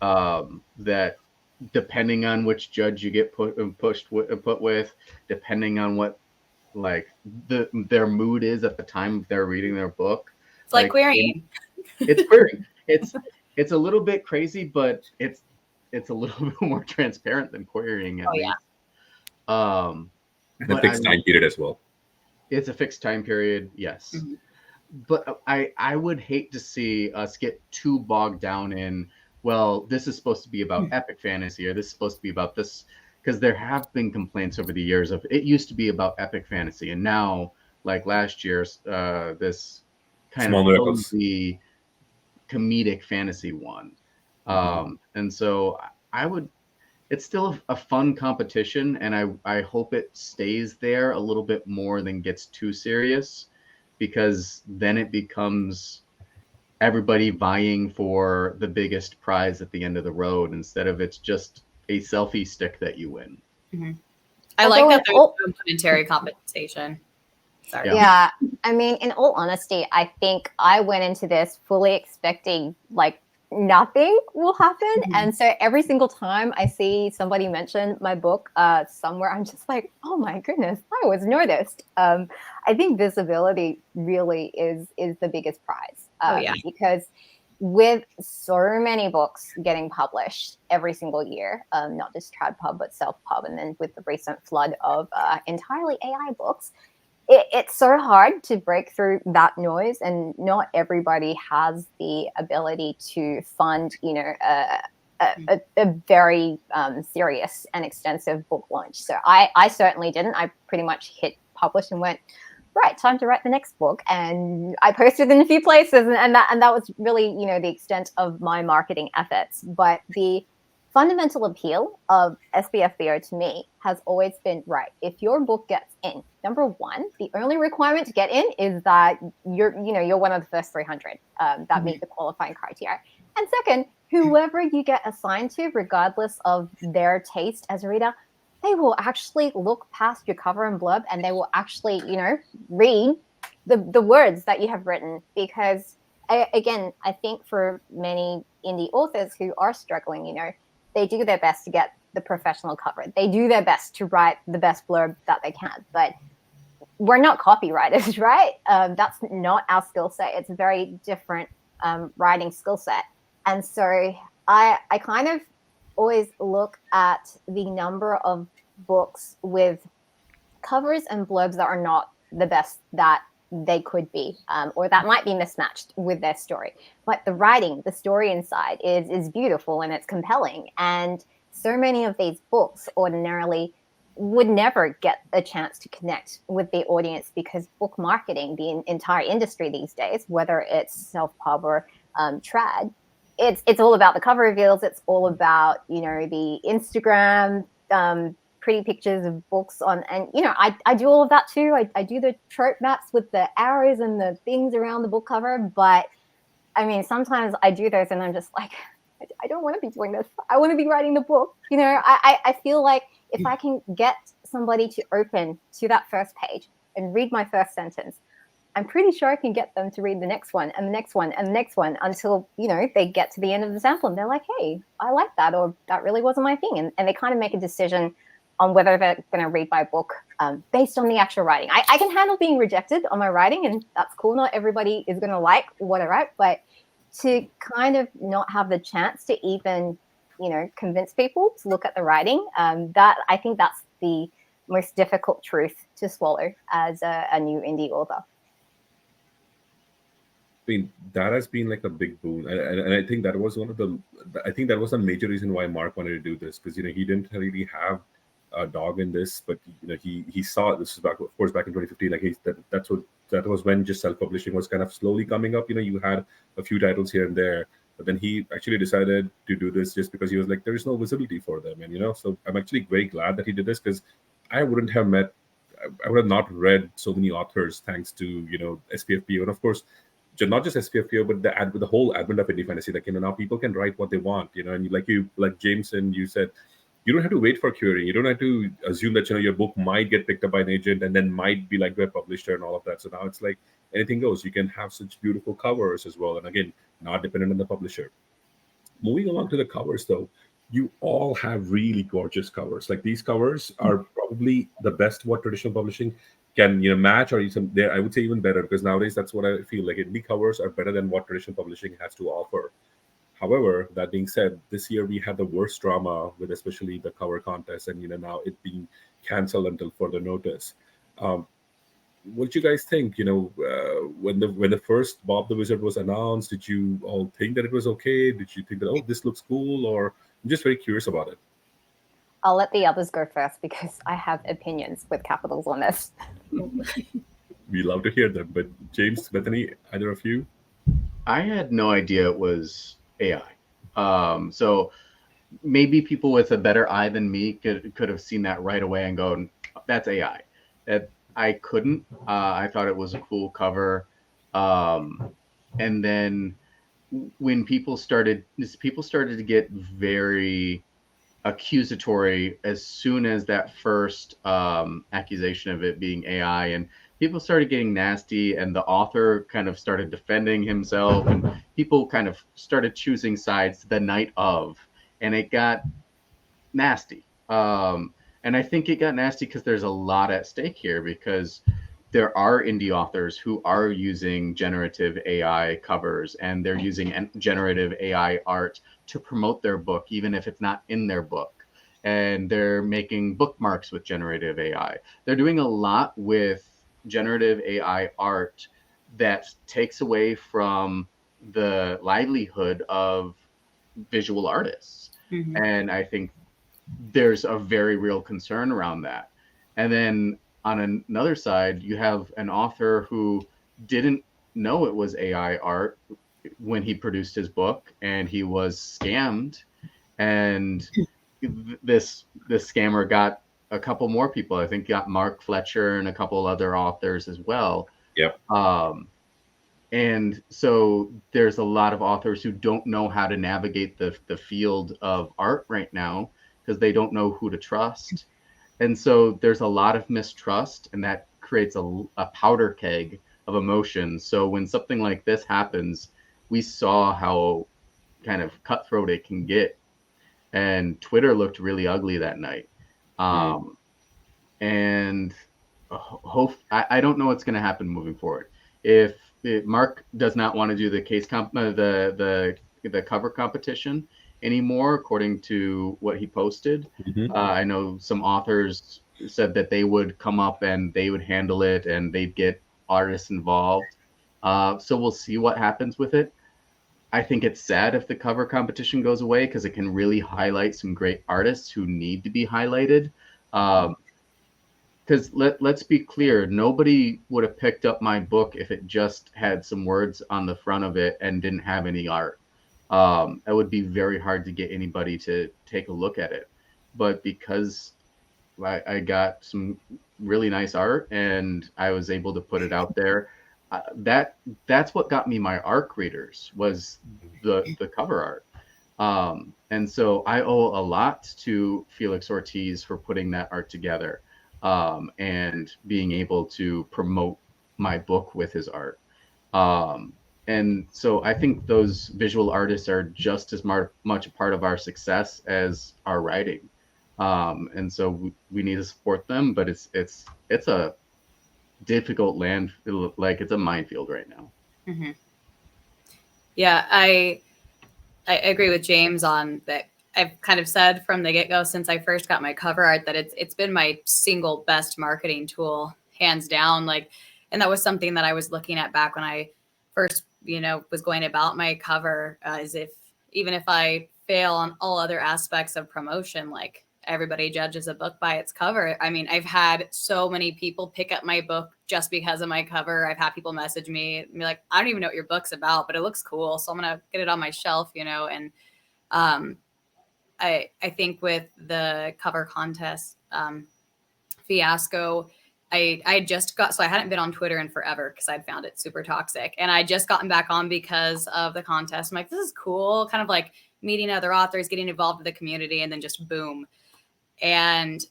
That depending on which judge you get put with, depending on what like their mood is at the time they're reading their book. It's like querying. It's querying. It's a little bit crazy, but it's a little bit more transparent than querying at least. And a fixed time period as well. It's a fixed time period, yes. Mm-hmm. But I would hate to see us get too bogged down in, well, this is supposed to be about epic fantasy, or this is supposed to be about this, because there have been complaints over the years of it used to be about epic fantasy, and now, like last year's, this kind of cozy comedic fantasy one. And so it's still a fun competition, and I hope it stays there a little bit more than gets too serious, because then it becomes everybody vying for the biggest prize at the end of the road, instead of it's just a selfie stick that you win. Mm-hmm. I like that there's monetary compensation. Sorry. Yeah. I mean, in all honesty, I think I went into this fully expecting like nothing will happen. Mm-hmm. And so every single time I see somebody mention my book somewhere, I'm just like, oh my goodness, I was noticed. I think visibility really is the biggest prize. Because with so many books getting published every single year, not just trad pub, but self pub, and then with the recent flood of entirely AI books, it's so hard to break through that noise, and not everybody has the ability to fund, a very serious and extensive book launch. So I certainly didn't. I pretty much hit publish and went, right, time to write the next book. And I posted in a few places, and that was really, the extent of my marketing efforts. But the fundamental appeal of SPFBO to me has always been, right, if your book gets in, number one, the only requirement to get in is that you're one of the first 300 that meet the qualifying criteria. And second, whoever you get assigned to, regardless of their taste as a reader, they will actually look past your cover and blurb, and they will actually, read the words that you have written. Because again, I think for many indie authors who are struggling, they do their best to get the professional cover. They do their best to write the best blurb that they can. But we're not copywriters, right? That's not our skill set. It's a very different writing skill set. And so I kind of always look at the number of books with covers and blurbs that are not the best that they could be, or that might be mismatched with their story. But the writing, the story inside is beautiful and it's compelling. And so many of these books ordinarily would never get a chance to connect with the audience, because book marketing, the entire industry these days, whether it's self-pub or trad, it's all about the cover reveals. It's all about, the Instagram pretty pictures of books on, and I do all of that too. I do the trope maps with the arrows and the things around the book cover. But I mean, sometimes I do those and I'm just like, I don't want to be doing this. I want to be writing the book. I feel like if I can get somebody to open to that first page and read my first sentence, I'm pretty sure I can get them to read the next one and the next one and the next one until, they get to the end of the sample and they're like, hey, I like that, or that really wasn't my thing. And they kind of make a decision on whether they're going to read my book based on the actual writing. I can handle being rejected on my writing, and that's cool. Not everybody is going to like what I write, but to kind of not have the chance to even, convince people to look at the writing, that I think that's the most difficult truth to swallow as a new indie author. mean, that has been like a big boon, and I think that was one of the, I think that was a major reason why Mark wanted to do this, because he didn't really have a dog in this, but he saw this is back, of course, back in 2015. Like that was when just self publishing was kind of slowly coming up. You had a few titles here and there, but then he actually decided to do this just because he was like, there is no visibility for them, and so I'm actually very glad that he did this, because I wouldn't have met. I would have not read so many authors thanks to SPFBO, and of course, not just SPFBO, but the whole advent of indie fantasy. Like now people can write what they want, and like James and you said, you don't have to wait for curing. You don't have to assume that your book might get picked up by an agent and then might be like by a publisher and all of that. So now it's like anything goes. You can have such beautiful covers as well, and again, not dependent on the publisher. Moving along to the covers, though, you all have really gorgeous covers. Like these covers are probably the best what traditional publishing can match, or even there. I would say even better, because nowadays that's what I feel like. Indie covers are better than what traditional publishing has to offer. However, that being said, this year we had the worst drama with especially the cover contest, and now it being canceled until further notice. Um, what did you guys think? When the first Bob the Wizard was announced, did you all think that it was okay? Did you think that this looks cool? Or I'm just very curious about it. I'll let the others go first because I have opinions with capitals on this. We love to hear them. But James, Bethany, either of you? I had no idea it was AI. So maybe people with a better eye than me could have seen that right away and go, that's AI. I couldn't. I thought it was a cool cover. And then when people started to get very accusatory as soon as that first accusation of it being AI, and people started getting nasty, and the author kind of started defending himself, and people kind of started choosing sides the night of, and it got nasty. And I think it got nasty because there's a lot at stake here, because there are indie authors who are using generative AI covers, and they're using generative AI art to promote their book, even if it's not in their book. And they're making bookmarks with generative AI. They're doing a lot with generative AI art that takes away from the livelihood of visual artists. Mm-hmm. And I think there's a very real concern around that. And then on another side, you have an author who didn't know it was AI art when he produced his book, and he was scammed. And this scammer got a couple more people. I think got Mark Fletcher and a couple other authors as well. Yep. And so there's a lot of authors who don't know how to navigate the field of art right now, because they don't know who to trust. And so there's a lot of mistrust, and that creates a powder keg of emotions. So when something like this happens, we saw how kind of cutthroat it can get. And Twitter looked really ugly that night. And I don't know what's going to happen moving forward. If Mark does not want to do the the cover competition anymore, according to what he posted. Mm-hmm. I know some authors said that they would come up and they would handle it, and they'd get artists involved. So we'll see what happens with it. I think it's sad if the cover competition goes away, because it can really highlight some great artists who need to be highlighted. Because let's be clear, nobody would have picked up my book if it just had some words on the front of it and didn't have any art. It would be very hard to get anybody to take a look at it. But because I got some really nice art and I was able to put it out there, that's what got me my ARC readers, was the cover art. And so I owe a lot to Felix Ortiz for putting that art together, and being able to promote my book with his art. And so I think those visual artists are just as much a part of our success as our writing. And so we need to support them, but it's a difficult land, like it's a minefield right now. Mm-hmm. Yeah, I agree with James on that. I've kind of said from the get-go, since I first got my cover art, that it's been my single best marketing tool, hands down. Like, and that was something that I was looking at back when I first, was going about my cover as if, even if I fail on all other aspects of promotion, like everybody judges a book by its cover. I mean, I've had so many people pick up my book just because of my cover. I've had people message me and be like, I don't even know what your book's about, but it looks cool, so I'm going to get it on my shelf, and I think with the cover contest fiasco, I just got, so I hadn't been on Twitter in forever because I'd found it super toxic. And I just gotten back on because of the contest. I'm like, this is cool. Kind of like meeting other authors, getting involved with the community, and then just boom. And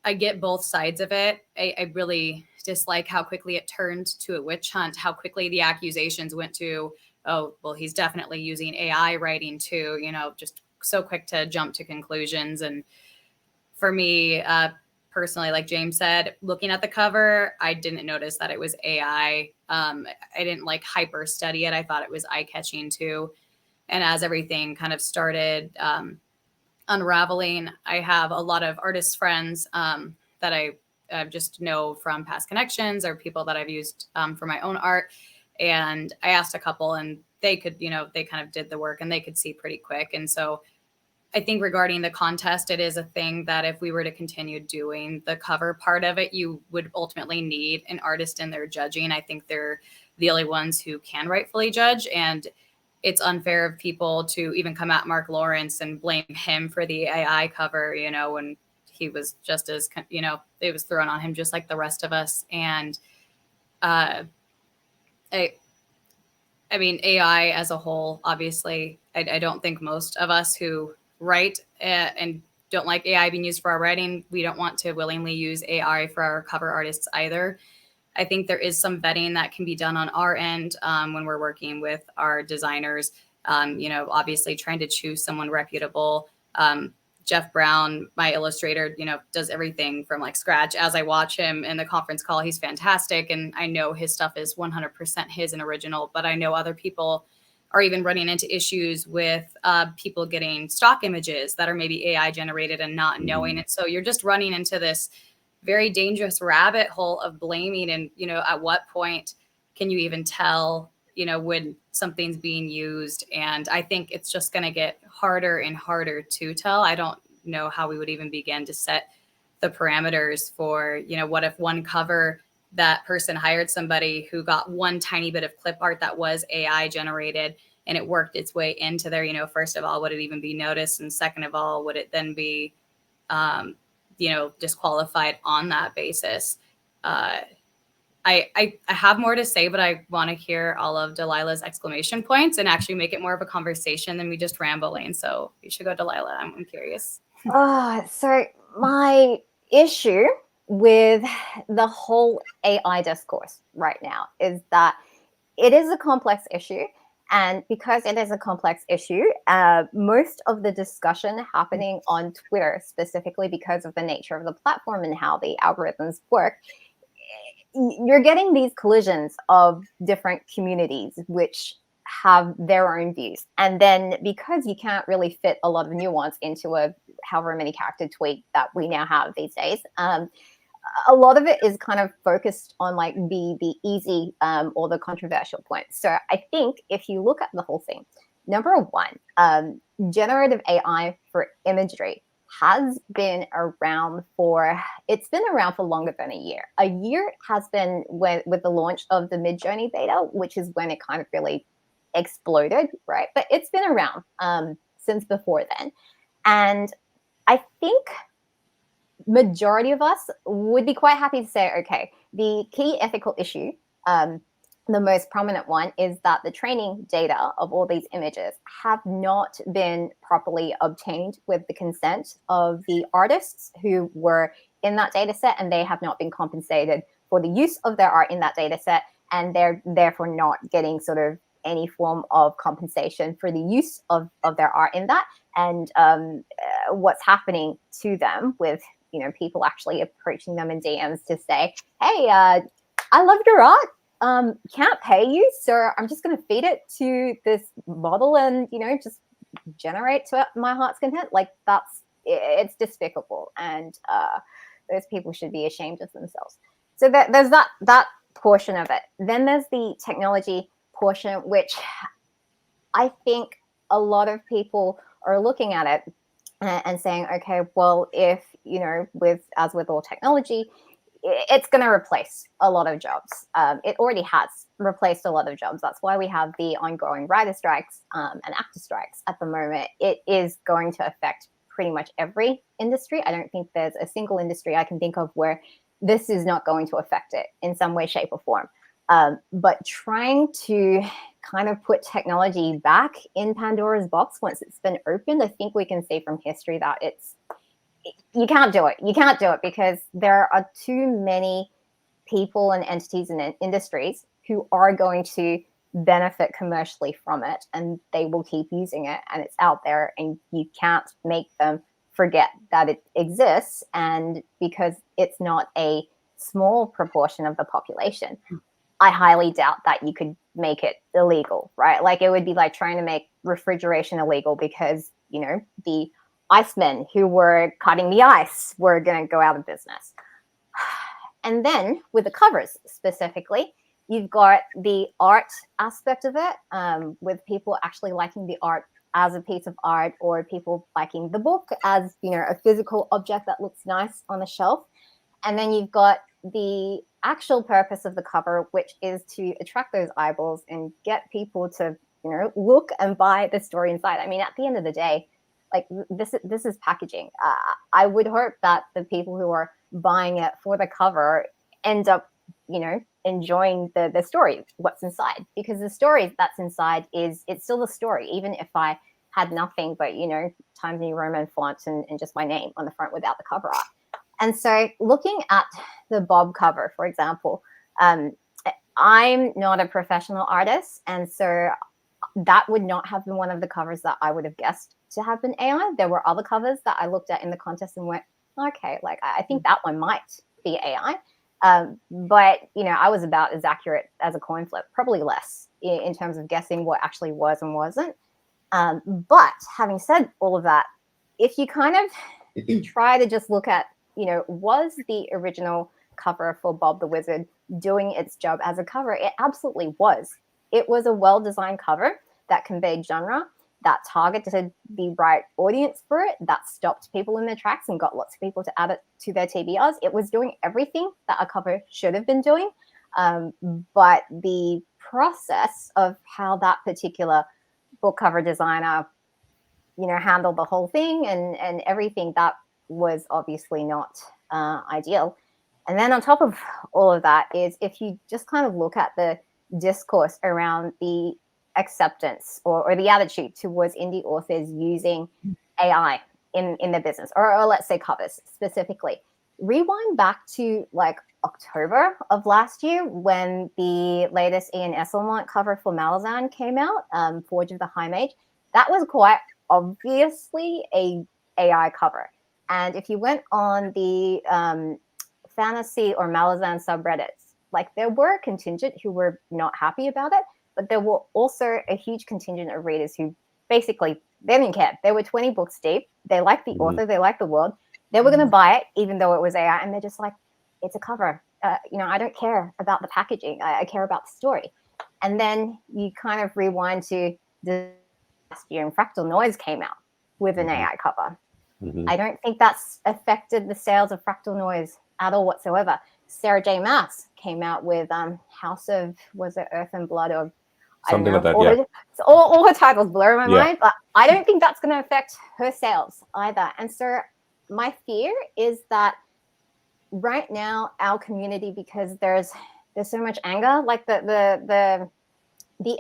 I get both sides of it. I really dislike how quickly it turned to a witch hunt, how quickly the accusations went to, oh, well, he's definitely using AI writing too, just so quick to jump to conclusions. And for me, personally, like James said, looking at the cover, I didn't notice that it was AI. I didn't like hyper study it. I thought it was eye-catching too. And as everything kind of started unraveling, I have a lot of artist friends that I just know from past connections or people that I've used for my own art. And I asked a couple, and they could, they kind of did the work and they could see pretty quick. And so I think regarding the contest, it is a thing that if we were to continue doing the cover part of it, you would ultimately need an artist in there judging. I think they're the only ones who can rightfully judge. And it's unfair of people to even come at Mark Lawrence and blame him for the AI cover, when he was just as, it was thrown on him just like the rest of us. And I mean, AI as a whole, obviously, I don't think most of us who write and don't like AI being used for our writing, we don't want to willingly use AI for our cover artists either. I think there is some vetting that can be done on our end when we're working with our designers, obviously trying to choose someone reputable. Jeff Brown, my illustrator, does everything from like scratch. As I watch him in the conference call, he's fantastic. And I know his stuff is 100% his and original, but I know other people are even running into issues with people getting stock images that are maybe AI generated and not knowing it. So you're just running into this very dangerous rabbit hole of blaming. And, at what point can you even tell, when something's being used? And I think it's just going to get harder and harder to tell. I don't know how we would even begin to set the parameters for, what if one cover, that person hired somebody who got one tiny bit of clip art that was AI generated and it worked its way into there, first of all, would it even be noticed? And second of all, would it then be, disqualified on that basis? I have more to say, but I want to hear all of Delilah's exclamation points and actually make it more of a conversation than me just rambling. So you should go, Delilah. I'm curious. So my issue with the whole AI discourse right now is that it is a complex issue. And because it is a complex issue, most of the discussion happening on Twitter, specifically because of the nature of the platform and how the algorithms work, you're getting these collisions of different communities which have their own views. And then because you can't really fit a lot of nuance into a however many character tweet that we now have these days, a lot of it is kind of focused on like the easy or the controversial points. So I think if you look at the whole thing, number one, generative AI for imagery has been around for longer than a year. A year has been with the launch of the Midjourney beta, which is when it kind of really exploded, right? But it's been around since before then. And I think majority of us would be quite happy to say, okay, the key ethical issue, the most prominent one, is that the training data of all these images have not been properly obtained with the consent of the artists who were in that data set, and they have not been compensated for the use of their art in that data set, and they're therefore not getting sort of any form of compensation for the use of their art in that. And what's happening to them with people actually approaching them in DMs to say, hey, I loved your art, can't pay you, so I'm just going to feed it to this model and just generate to my heart's content. Like, it's despicable, and those people should be ashamed of themselves. So there's that portion of it. Then there's the technology proportion, which I think a lot of people are looking at it and saying, okay, well, if, with all technology, it's going to replace a lot of jobs. It already has replaced a lot of jobs. That's why we have the ongoing writer strikes and actor strikes at the moment. It is going to affect pretty much every industry. I don't think there's a single industry I can think of where this is not going to affect it in some way, shape, or form. But trying to kind of put technology back in Pandora's box once it's been opened, I think we can see from history that you can't do it. You can't do it because there are too many people and entities and industries who are going to benefit commercially from it, and they will keep using it, and it's out there, and you can't make them forget that it exists. And because it's not a small proportion of the population, I highly doubt that you could make it illegal, right? Like, it would be like trying to make refrigeration illegal because, the icemen who were cutting the ice were going to go out of business. And then with the covers specifically, you've got the art aspect of it, with people actually liking the art as a piece of art, or people liking the book as, a physical object that looks nice on the shelf. And then you've got the actual purpose of the cover, which is to attract those eyeballs and get people to, look and buy the story inside. I mean, at the end of the day, like, this is packaging. I would hope that the people who are buying it for the cover end up, enjoying the story, what's inside, because the story that's inside it's still the story, even if I had nothing but, Times New Roman fonts and just my name on the front without the cover art. And so looking at the Bob cover, for example, I'm not a professional artist, and so that would not have been one of the covers that I would have guessed to have been AI. There were other covers that I looked at in the contest and went, okay, like, I think that one might be AI. But, I was about as accurate as a coin flip, probably less in terms of guessing what actually was and wasn't. But having said all of that, if you kind of try to just look at, was the original cover for Bob the Wizard doing its job as a cover? It absolutely was. It was a well-designed cover that conveyed genre, that targeted the right audience for it, that stopped people in their tracks and got lots of people to add it to their TBRs. It was doing everything that a cover should have been doing. But the process of how that particular book cover designer, handled the whole thing and everything, that was obviously not ideal. And then on top of all of that is, if you just kind of look at the discourse around the acceptance or the attitude towards indie authors using AI in their business, or let's say covers specifically, rewind back to like October of last year when the latest Ian Esselmont cover for Malazan came out, Forge of the High Mage. That was quite obviously a AI cover. And if you went on the fantasy or Malazan subreddits, like, there were a contingent who were not happy about it, but there were also a huge contingent of readers who basically, they didn't care. They were 20 books deep. They liked the author. They liked the world. They were going to buy it, even though it was AI. And they're just like, it's a cover. I don't care about the packaging. I care about the story. And then you kind of rewind to the last year, and Fractal Noise came out with an AI cover. I don't think that's affected the sales of Fractal Noise at all whatsoever. Sarah J. Maas came out with House of, was it Earth and Blood, or something like that, all her titles blur my mind, but I don't think that's going to affect her sales either. And so my fear is that right now our community, because there's so much anger, like the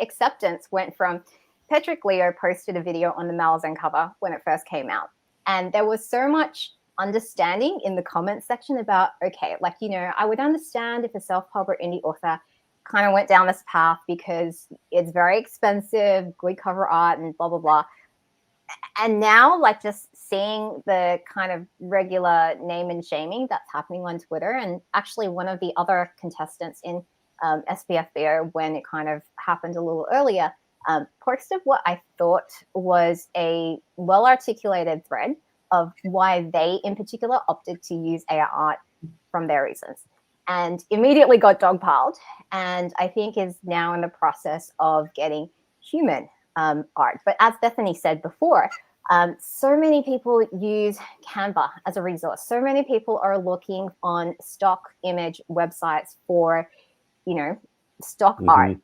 acceptance went from, Patrick Leo posted a video on the Malazan cover when it first came out, and there was so much understanding in the comments section about, okay, like, I would understand if a self-published indie author kind of went down this path because it's very expensive, good cover art, and blah, blah, blah. And now, like, just seeing the kind of regular name and shaming that's happening on Twitter, and actually one of the other contestants in SPFBO, when it kind of happened a little earlier, posted what I thought was a well-articulated thread of why they in particular opted to use AI art from their reasons. and immediately got dogpiled, and I think is now in the process of getting human art. But as Bethany said before, so many people use Canva as a resource. So many people are looking on stock image websites for, stock art.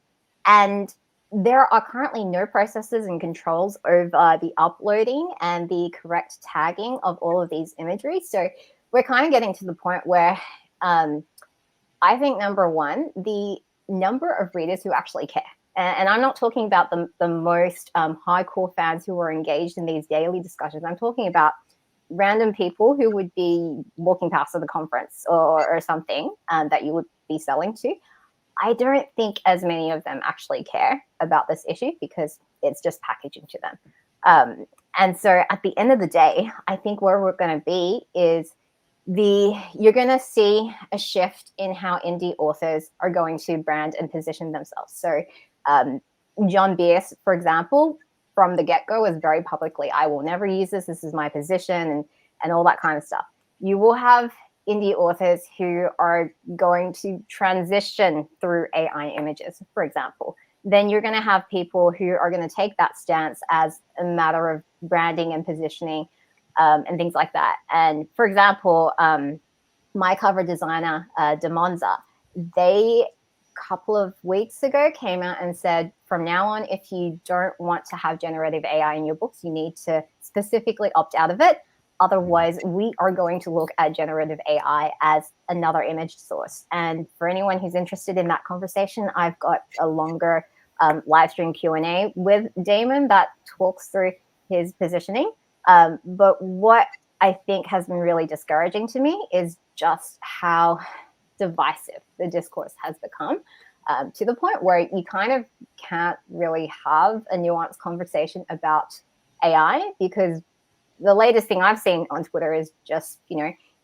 And there are currently no processes and controls over the uploading and the correct tagging of all of these imagery. So we're kind of getting to the point where I think, number one, the number of readers who actually care. And I'm not talking about the most hardcore fans who are engaged in these daily discussions. I'm talking about random people who would be walking past at the conference or something that you would be selling to. I don't think as many of them actually care about this issue because it's just packaging to them. And so at the end of the day, I think where we're going to be is you're going to see a shift in how indie authors are going to brand and position themselves. So John Bierce, for example, from the get-go was very publicly, I will never use this. This is my position and all that kind of stuff. You will have indie authors who are going to transition through AI images, for example. Then you're going to have people who are going to take that stance as a matter of branding and positioning and things like that. And for example, my cover designer, Demonza, they couple of weeks ago came out and said, from now on, if you don't want to have generative AI in your books, you need to specifically opt out of it. Otherwise, we are going to look at generative AI as another image source. And for anyone who's interested in that conversation, I've got a longer live stream Q&A with Damon that talks through his positioning. But what I think has been really discouraging to me is just how divisive the discourse has become, to the point where you kind of can't really have a nuanced conversation about AI, because the latest thing I've seen on Twitter is just,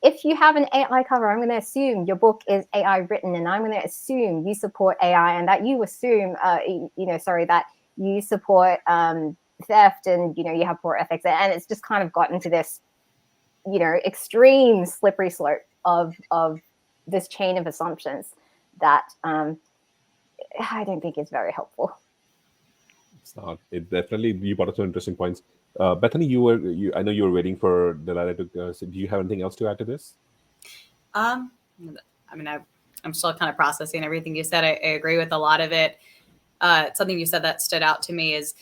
if you have an AI cover, I'm going to assume your book is AI written, and I'm going to assume you support AI, and that you assume, that you support theft, and you have poor ethics, and it's just kind of gotten to this, extreme slippery slope of this chain of assumptions that I don't think is very helpful. It's not. It definitely, you brought up some interesting points. Bethany, I know you were waiting for Delilah to. Do you have anything else to add to this? I'm still kind of processing everything you said. I agree with a lot of it. Something you said that stood out to me is,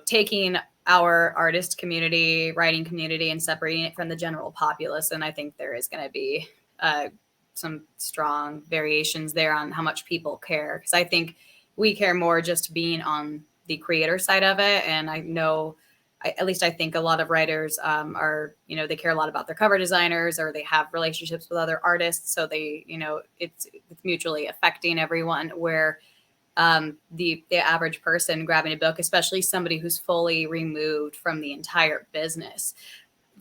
taking our artist community, writing community, and separating it from the general populace. And I think there is going to be some strong variations there on how much people care, because I think we care more just being on the creator side of it. And I know, at least I think a lot of writers are, they care a lot about their cover designers, or they have relationships with other artists. So they, it's mutually affecting everyone, where the average person grabbing a book, especially somebody who's fully removed from the entire business,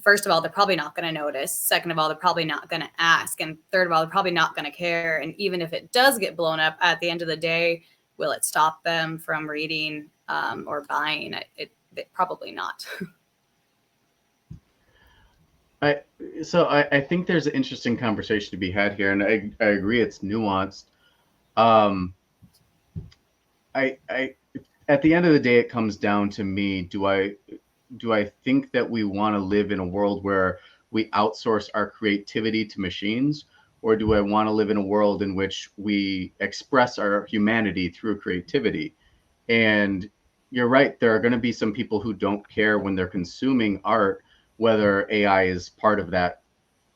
first of all, they're probably not going to notice. Second of all, they're probably not going to ask. And third of all, they're probably not going to care. And even if it does get blown up, at the end of the day, will it stop them from reading or buying it? Probably not. I think there's an interesting conversation to be had here, and I agree it's nuanced. I at the end of the day, it comes down to me. Do I think that we want to live in a world where we outsource our creativity to machines, or do I want to live in a world in which we express our humanity through creativity? And you're right, there are going to be some people who don't care when they're consuming art, whether AI is part of that.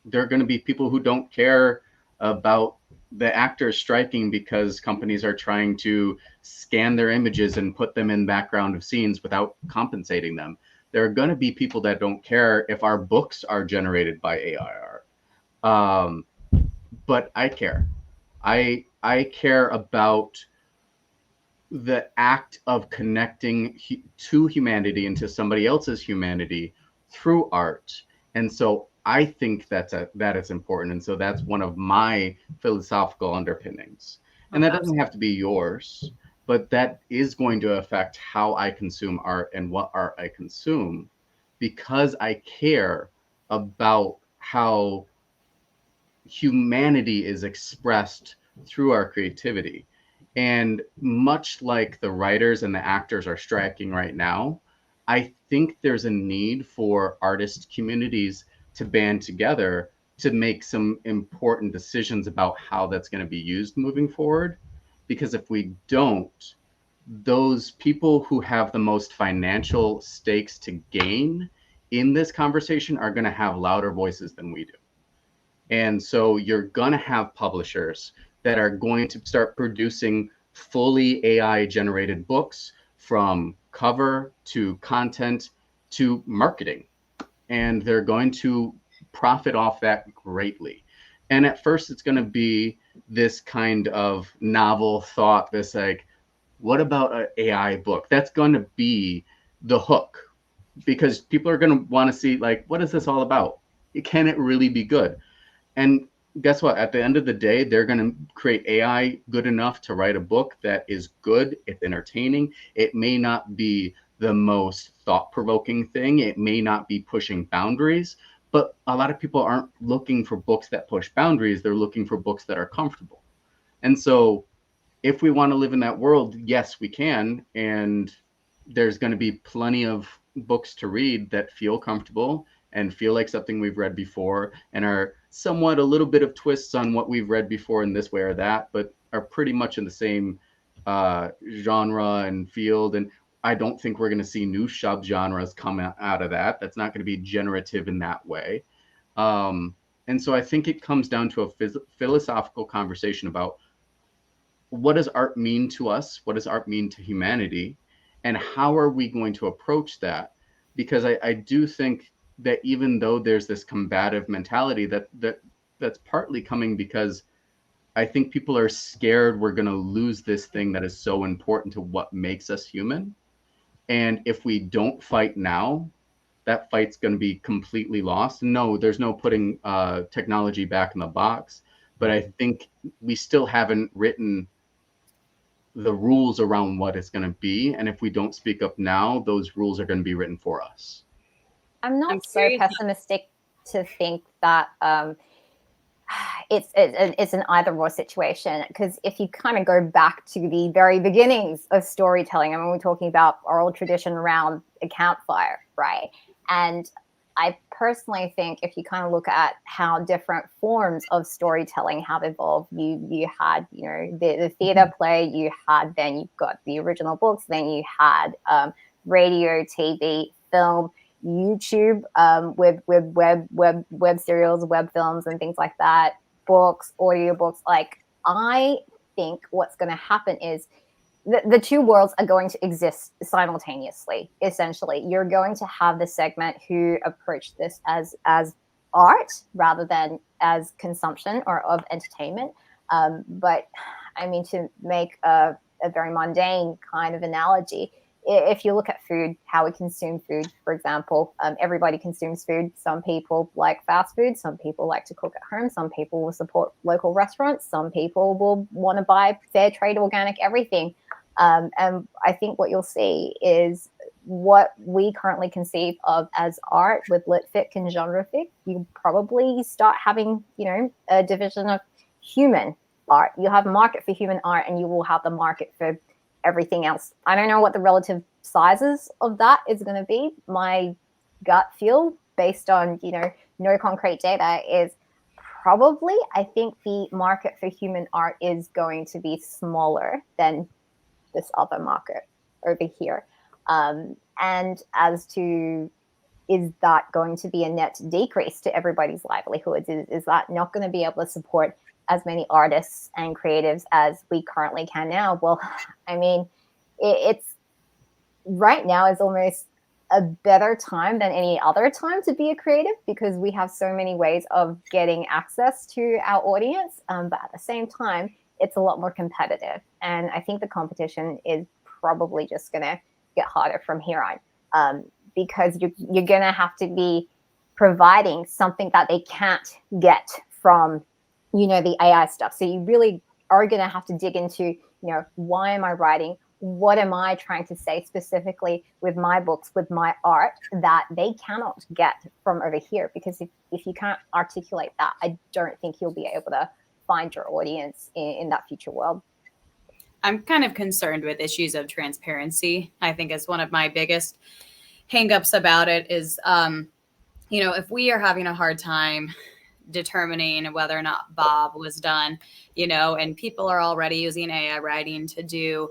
There are going to be people who don't care about the actors striking because companies are trying to scan their images and put them in background of scenes without compensating them. There are going to be people that don't care if our books are generated by AI art. But I care. I care about the act of connecting to humanity and to somebody else's humanity through art. And so I think that is important. And so that's one of my philosophical underpinnings. And that doesn't have to be yours, but that is going to affect how I consume art and what art I consume, because I care about how humanity is expressed through our creativity. And much like the writers and the actors are striking right now, I think there's a need for artist communities to band together to make some important decisions about how that's going to be used moving forward. Because if we don't, those people who have the most financial stakes to gain in this conversation are going to have louder voices than we do. And so you're going to have publishers that are going to start producing fully AI generated books, from cover to content to marketing. And they're going to profit off that greatly. And at first, it's going to be this kind of novel thought, this like, what about an AI book? That's going to be the hook, because people are going to want to see, like, what is this all about? Can it really be good? And guess what? At the end of the day, they're going to create AI good enough to write a book that is good. It's entertaining. It may not be the most thought-provoking thing. It may not be pushing boundaries, but a lot of people aren't looking for books that push boundaries. They're looking for books that are comfortable. And so if we want to live in that world, yes, we can. And there's going to be plenty of books to read that feel comfortable and feel like something we've read before, and are somewhat a little bit of twists on what we've read before in this way or that, but are pretty much in the same genre and field. And I don't think we're going to see new subgenres come out of that. That's not going to be generative in that way. And so I think it comes down to a philosophical conversation about, what does art mean to us? What does art mean to humanity? And how are we going to approach that? Because I do think that even though there's this combative mentality, that's partly coming because I think people are scared we're going to lose this thing that is so important to what makes us human. And if we don't fight now, that fight's going to be completely lost. No, there's no putting technology back in the box, but I think we still haven't written the rules around what it's going to be. And if we don't speak up now, those rules are going to be written for us. I'm not so pessimistic to think that it's an either or situation, because if you kind of go back to the very beginnings of storytelling, I mean, we're talking about oral tradition around a campfire, right? And I personally think if you kind of look at how different forms of storytelling have evolved, you had, you know, the theater play, then you've got the original books, then you had radio, TV, film, YouTube, with web serials, web films, and things like that, books, audiobooks. Like, I think what's going to happen is the two worlds are going to exist simultaneously. Essentially, you're going to have the segment who approach this as art rather than as consumption or of entertainment. But I mean, to make a very mundane kind of analogy, if you look at food, how we consume food, for example, everybody consumes food. Some people like fast food. Some people like to cook at home. Some people will support local restaurants. Some people will want to buy fair trade, organic, everything. And I think what you'll see is what we currently conceive of as art with lit fic and genre fic. You probably start having, you know, a division of human art. You have a market for human art, and you will have the market for everything else. I don't know what the relative sizes of that is going to be. My gut feel, based on, you know, no concrete data, is probably, I think the market for human art is going to be smaller than this other market over here. And as to, is that going to be a net decrease to everybody's livelihoods? Is that not going to be able to support as many artists and creatives as we currently can now? Well, I mean, it's right now is almost a better time than any other time to be a creative, because we have so many ways of getting access to our audience. But at the same time, it's a lot more competitive. And I think the competition is probably just going to get harder from here on, because you're going to have to be providing something that they can't get from, you know, the AI stuff. So you really are going to have to dig into, you know, why am I writing? what am I trying to say specifically with my books, with my art, that they cannot get from over here? Because if you can't articulate that, I don't think you'll be able to find your audience in that future world. I'm kind of concerned with issues of transparency. I think is one of my biggest hangups about it is, if we are having a hard time determining whether or not Bob was done, and people are already using AI writing to do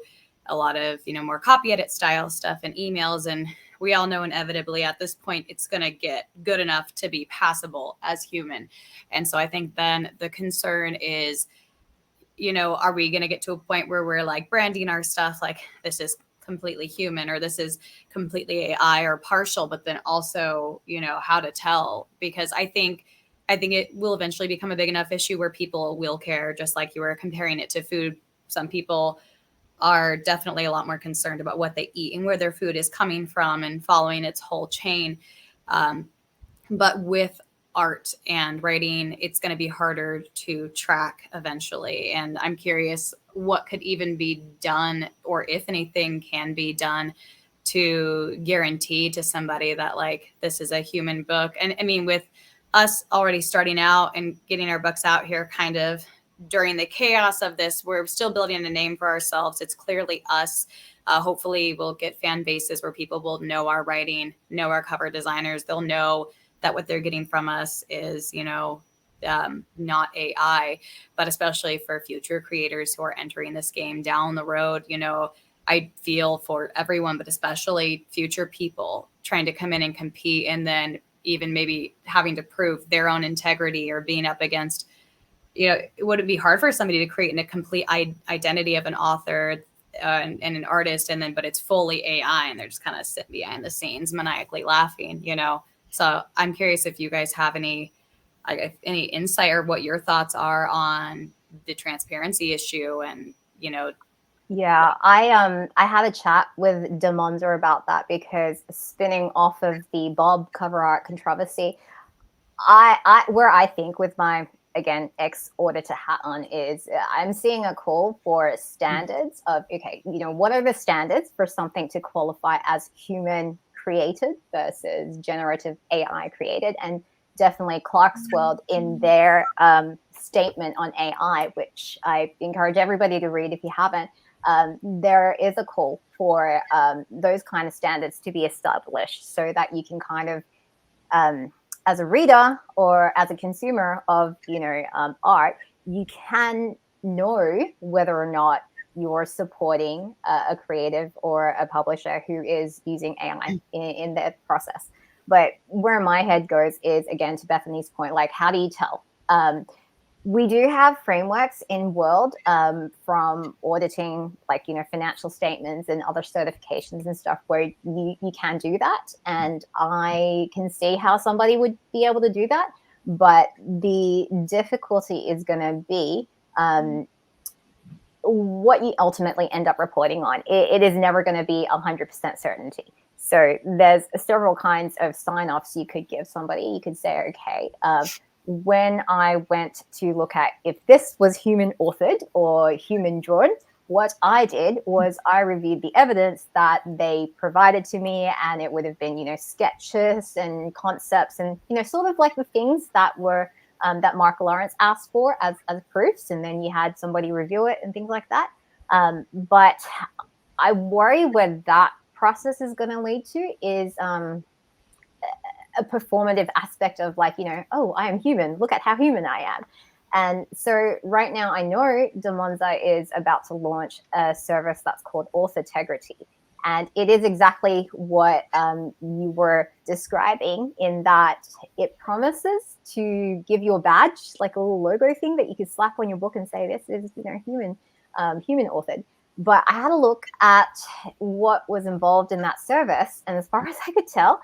a lot of, more copy edit style stuff and emails. And we all know inevitably at this point, it's going to get good enough to be passable as human. And so I think then the concern is, are we going to get to a point where we're like branding our stuff like this is completely human or this is completely AI or partial, but then also, how to tell, because I think it will eventually become a big enough issue where people will care, just like you were comparing it to food. Some people are definitely a lot more concerned about what they eat and where their food is coming from and following its whole chain. But with art and writing, it's going to be harder to track eventually. And I'm curious what could even be done, or if anything can be done, to guarantee to somebody that like this is a human book. And I mean, with us already starting out and getting our books out here kind of during the chaos of this, we're still building a name for ourselves. It's clearly us. Hopefully we'll get fan bases where people will know our writing, know our cover designers. They'll know that what they're getting from us is, not AI, but especially for future creators who are entering this game down the road, I feel for everyone, but especially future people trying to come in and compete, and then even maybe having to prove their own integrity or being up against, would it be hard for somebody to create a complete identity of an author and an artist, and then, but it's fully AI and they're just kind of sitting behind the scenes maniacally laughing, So I'm curious if you guys have any insight or what your thoughts are on the transparency issue and, Yeah, I had a chat with Demonza about that, because spinning off of the Bob cover art controversy, where I think with my, again, ex-auditor hat on is I'm seeing a call for standards of, okay, what are the standards for something to qualify as human created versus generative AI created? And definitely Clark's World, in their statement on AI, which I encourage everybody to read if you haven't, there is a call for those kind of standards to be established so that you can kind of, as a reader or as a consumer of, art, you can know whether or not you're supporting a creative or a publisher who is using AI in their process. But where my head goes is, again, to Bethany's point, like, how do you tell? We do have frameworks in World from auditing, like, financial statements and other certifications and stuff where you can do that. And I can see how somebody would be able to do that. But the difficulty is going to be what you ultimately end up reporting on. It is never going to be 100% certainty. So there's several kinds of sign-offs you could give somebody. You could say, okay, when I went to look at if this was human authored or human drawn, what I did was I reviewed the evidence that they provided to me, and it would have been, sketches and concepts and, sort of like the things that were that Mark Lawrence asked for as proofs, and then you had somebody review it and things like that. But I worry where that process is going to lead to is a performative aspect of, like, oh, I am human. Look at how human I am. And so right now I know Demonza is about to launch a service that's called Authortegrity. And it is exactly what you were describing, in that it promises to give you a badge, like a little logo thing that you could slap on your book and say, this is, human authored. But I had a look at what was involved in that service. And as far as I could tell,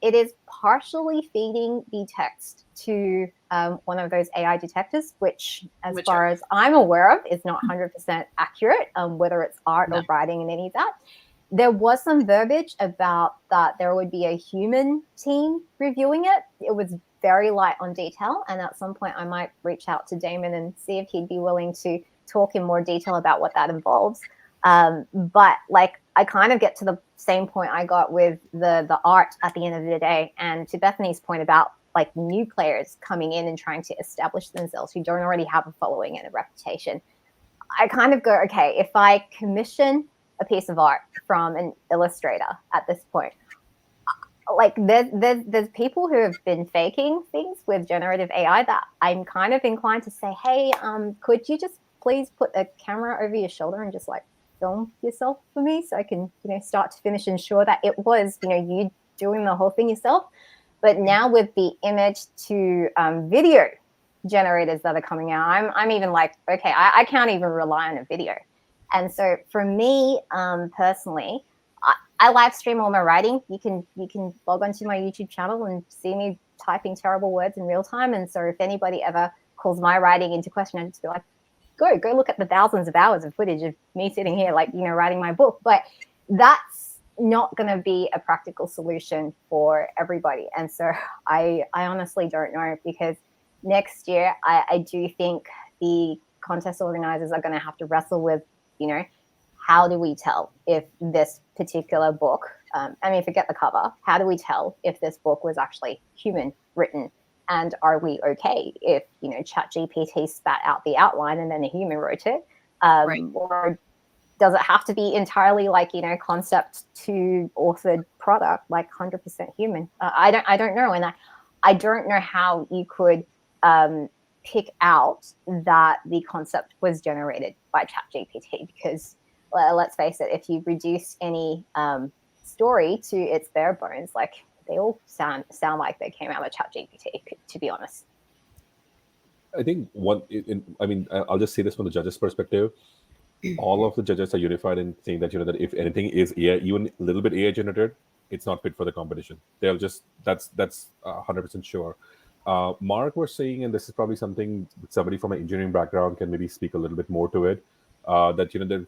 it is partially feeding the text to one of those AI detectors, which far as I'm aware of, is not 100% accurate, whether it's art or writing and any of that. There was some verbiage about that there would be a human team reviewing it. It was very light on detail. And at some point I might reach out to Damon and see if he'd be willing to talk in more detail about what that involves. But like I kind of get to the same point I got with the art at the end of the day. And to Bethany's point about like new players coming in and trying to establish themselves who don't already have a following and a reputation, I kind of go, okay, if I commission a piece of art from an illustrator at this point, like there's people who have been faking things with generative AI that I'm kind of inclined to say, hey, could you just please put a camera over your shoulder and just like film yourself for me so I can, start to finish ensure that it was, you doing the whole thing yourself. But now with the image to video generators that are coming out, I'm even like, okay, I can't even rely on a video. And so for me personally, I live stream all my writing. You can log onto my YouTube channel and see me typing terrible words in real time. And so if anybody ever calls my writing into question, I just be like, go look at the thousands of hours of footage of me sitting here, like, writing my book. But that's not going to be a practical solution for everybody. And so I honestly don't know, because next year I do think the contest organizers are going to have to wrestle with, how do we tell if this particular book, forget the cover, how do we tell if this book was actually human written? And are we okay if, ChatGPT spat out the outline and then a human wrote it? Right. Or does it have to be entirely like, concept to authored product, like 100% human? I don't know. And I don't know how you could pick out that the concept was generated by ChatGPT, because let's face it, if you reduce any story to its bare bones, like they all sound like they came out of ChatGPT, to be honest. I think I'll just say this from the judge's perspective. All of the judges are unified in saying that that if anything is AI, even a little bit AI generated, it's not fit for the competition. They'll just that's 100% sure. Mark was saying, and this is probably something somebody from an engineering background can maybe speak a little bit more to it. That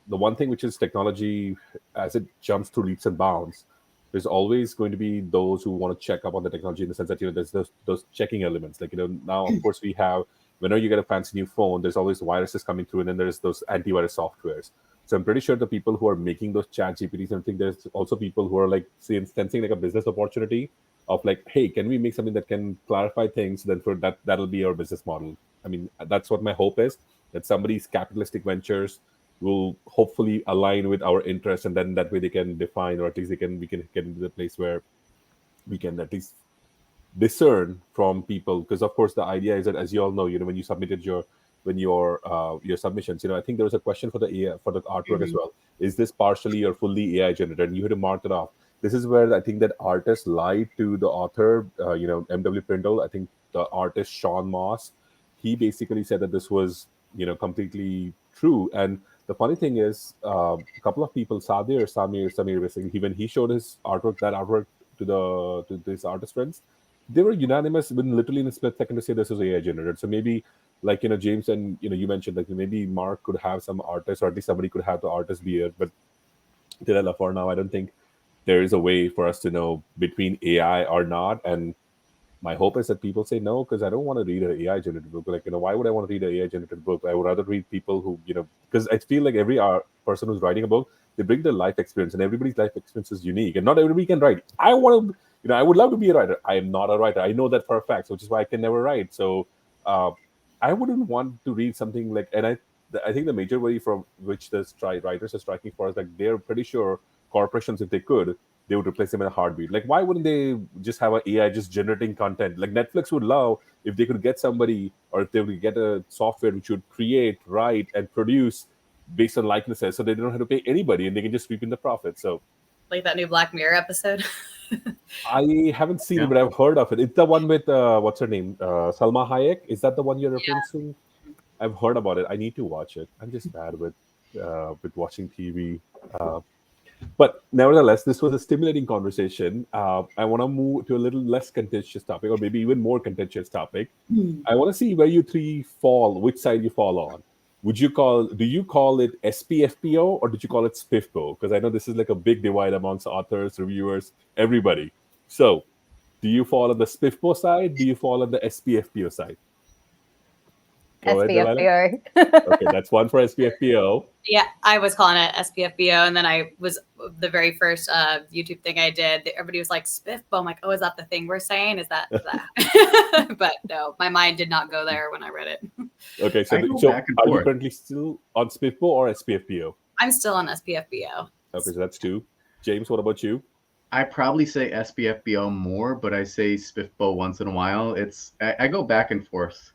the one thing which is technology, as it jumps through leaps and bounds, there's always going to be those who want to check up on the technology, in the sense that there's those checking elements. Like now, of course, we have, whenever you get a fancy new phone, there's always viruses coming through, and then there's those antivirus softwares. So I'm pretty sure the people who are making those chat GPTs, and I think there's also people who are like sensing like a business opportunity of like, hey, can we make something that can clarify things? Then for that'll be our business model. That's what my hope is, that somebody's capitalistic ventures will hopefully align with our interests, and then that way they can define, or at least we can get into the place where we can at least discern from people. Because of course the idea is that, as you all know, when you submitted your submissions, I think there was a question for the AI, for the artwork as well. Is this partially or fully AI generated? And you had to mark it off. This is where I think that artist lied to the author. MW Prindle, I think the artist Sean Moss, he basically said that this was completely true. And the funny thing is, a couple of people, Samir, basically, when he showed his artwork to his artist friends, they were unanimous literally in a split second to say this is AI generated. So maybe, like James, and you mentioned that maybe Mark could have some artist, or at least somebody could have the artist be it. But Delilah, for now, I don't think there is a way for us to know between AI or not. And my hope is that people say no, because I don't want to read an AI generated book. Like, why would I want to read an AI generated book? I would rather read people who, because I feel like every person who's writing a book, they bring their life experience, and everybody's life experience is unique, and not everybody can write. I want to, I would love to be a writer. I am not a writer. I know that for a fact, which is why I can never write. So I wouldn't want to read something like, and I think the major worry from which the writers are striking for is like, they're pretty sure corporations, if they could, they would replace them in a heartbeat. Like, why wouldn't they just have an AI just generating content? Like, Netflix would love if they could get somebody, or if they would get a software which would create, write, and produce based on likenesses, so they don't have to pay anybody and they can just reap in the profit. So, like that new Black Mirror episode. I haven't seen it, but I've heard of it. It's the one with what's her name, Salma Hayek. Is that the one you're referencing? I've heard about it. I need to watch it. I'm just bad with watching TV. But nevertheless, this was a stimulating conversation. I want to move to a little less contentious topic, or maybe even more contentious topic. I want to see where you three fall, which side you fall on. Do you call it SPFBO, or did you call it SPFBO? Because I know this is like a big divide amongst authors, reviewers, everybody. So, do you fall on the SPFBO side? Do you fall on the SPFBO side? Go ahead, Delilah. SPFBO. Okay, that's one for SPFBO. Yeah, I was calling it SPFBO, and then I was the very first YouTube thing I did. Everybody was like SPFBO. I'm like, oh, is that the thing we're saying? Is that? But no, my mind did not go there when I read it. Okay, so I go so back and are you forth. currently still on SPFBO or SPFBO? I'm still on SPFBO. Okay, so that's two. James, what about you? I probably say SPFBO more, but I say SPFBO once in a while. I go back and forth.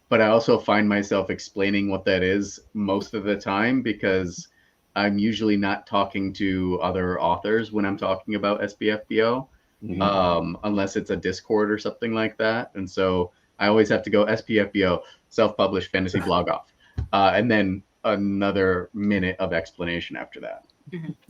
But I also find myself explaining what that is most of the time because I'm usually not talking to other authors when I'm talking about SPFBO, unless it's a Discord or something like that. And so I always have to go SPFBO, self-published fantasy blog off, and then another minute of explanation after that.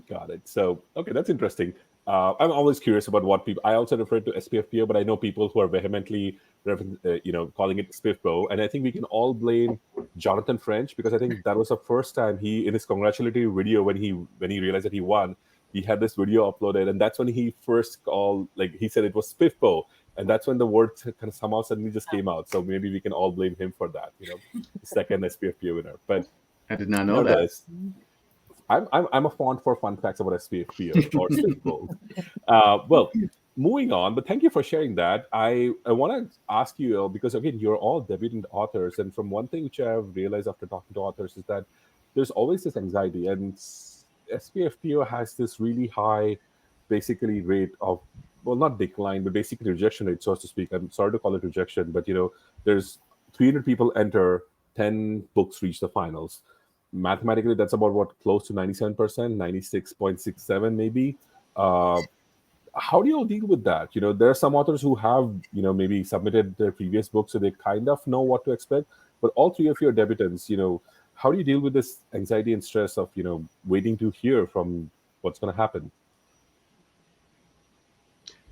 Got it. So, okay, that's interesting. I'm always curious about what people. I also refer to SPFPO, but I know people who are vehemently, calling it SPFPO, and I think we can all blame Jonathan French because I think that was the first time he, in his congratulatory video, when he realized that he won, he had this video uploaded, and that's when he first called, he said it was SPFPO, and that's when the word kind of somehow suddenly just came out. So maybe we can all blame him for that. Second SPFPO winner, but I did not know that. I'm a font for fun facts about SPFPO or SPFPO. Well, moving on, but thank you for sharing that. I want to ask you, because again, you're all debutant authors, and from one thing which I've realized after talking to authors is that there's always this anxiety, and SPFPO has this really high, basically, rate of, well, not decline, but basically rejection rate, so to speak. I'm sorry to call it rejection, but there's 300 people enter, 10 books reach the finals. Mathematically, that's about close to 97%, 96.67 maybe. How do you deal with that? There are some authors who have, maybe submitted their previous books, so they kind of know what to expect. But all three of your debutants, how do you deal with this anxiety and stress of, waiting to hear from what's going to happen?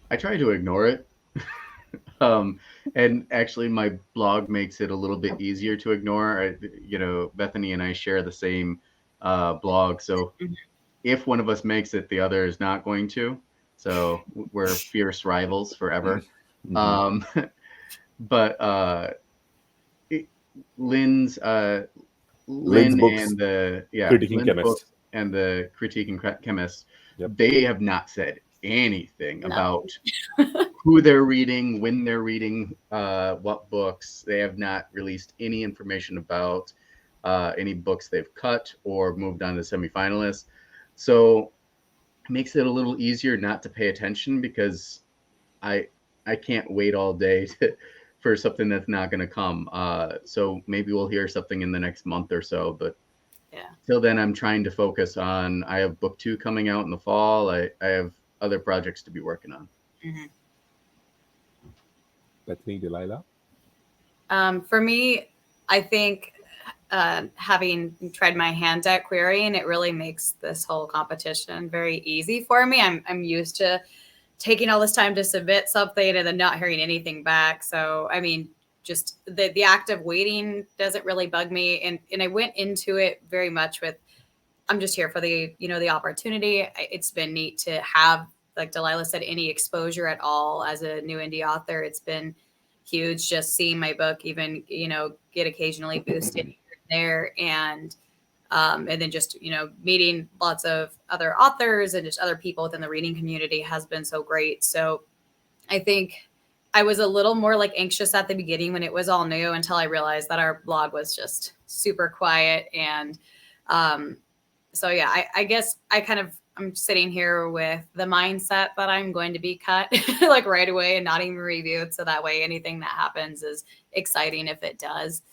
I try to ignore it. And actually my blog makes it a little bit easier to ignore. Bethany and I share the same blog. So if one of us makes it, the other is not going to. So we're fierce rivals forever. But Lynn's books, and the Critic and Lynn's Chemist. books and the Critic and Chemist, Yep. they have not said anything No. about who they're reading, when they're reading, what books. They have not released any information about any books they've cut or moved on to semifinalists. So it makes it a little easier not to pay attention because I can't wait all day for something that's not going to come. So maybe we'll hear something in the next month or so, but till then I'm trying to focus on, I have book 2 coming out in the fall. I have other projects to be working on. Bethany, Delilah? For me, I think having tried my hand at querying, it really makes this whole competition very easy for me. I'm used to taking all this time to submit something and then not hearing anything back. So, I mean, just the act of waiting doesn't really bug me. And I went into it very much with, I'm just here for the opportunity. It's been neat to have, like Delilah said, any exposure at all as a new indie author. It's been huge just seeing my book even, get occasionally boosted here and there. And then just, meeting lots of other authors and just other people within the reading community has been so great. So I think I was a little more anxious at the beginning when it was all new until I realized that our blog was just super quiet. And so, yeah, I guess I'm sitting here with the mindset that I'm going to be cut right away and not even reviewed. So that way anything that happens is exciting if it does.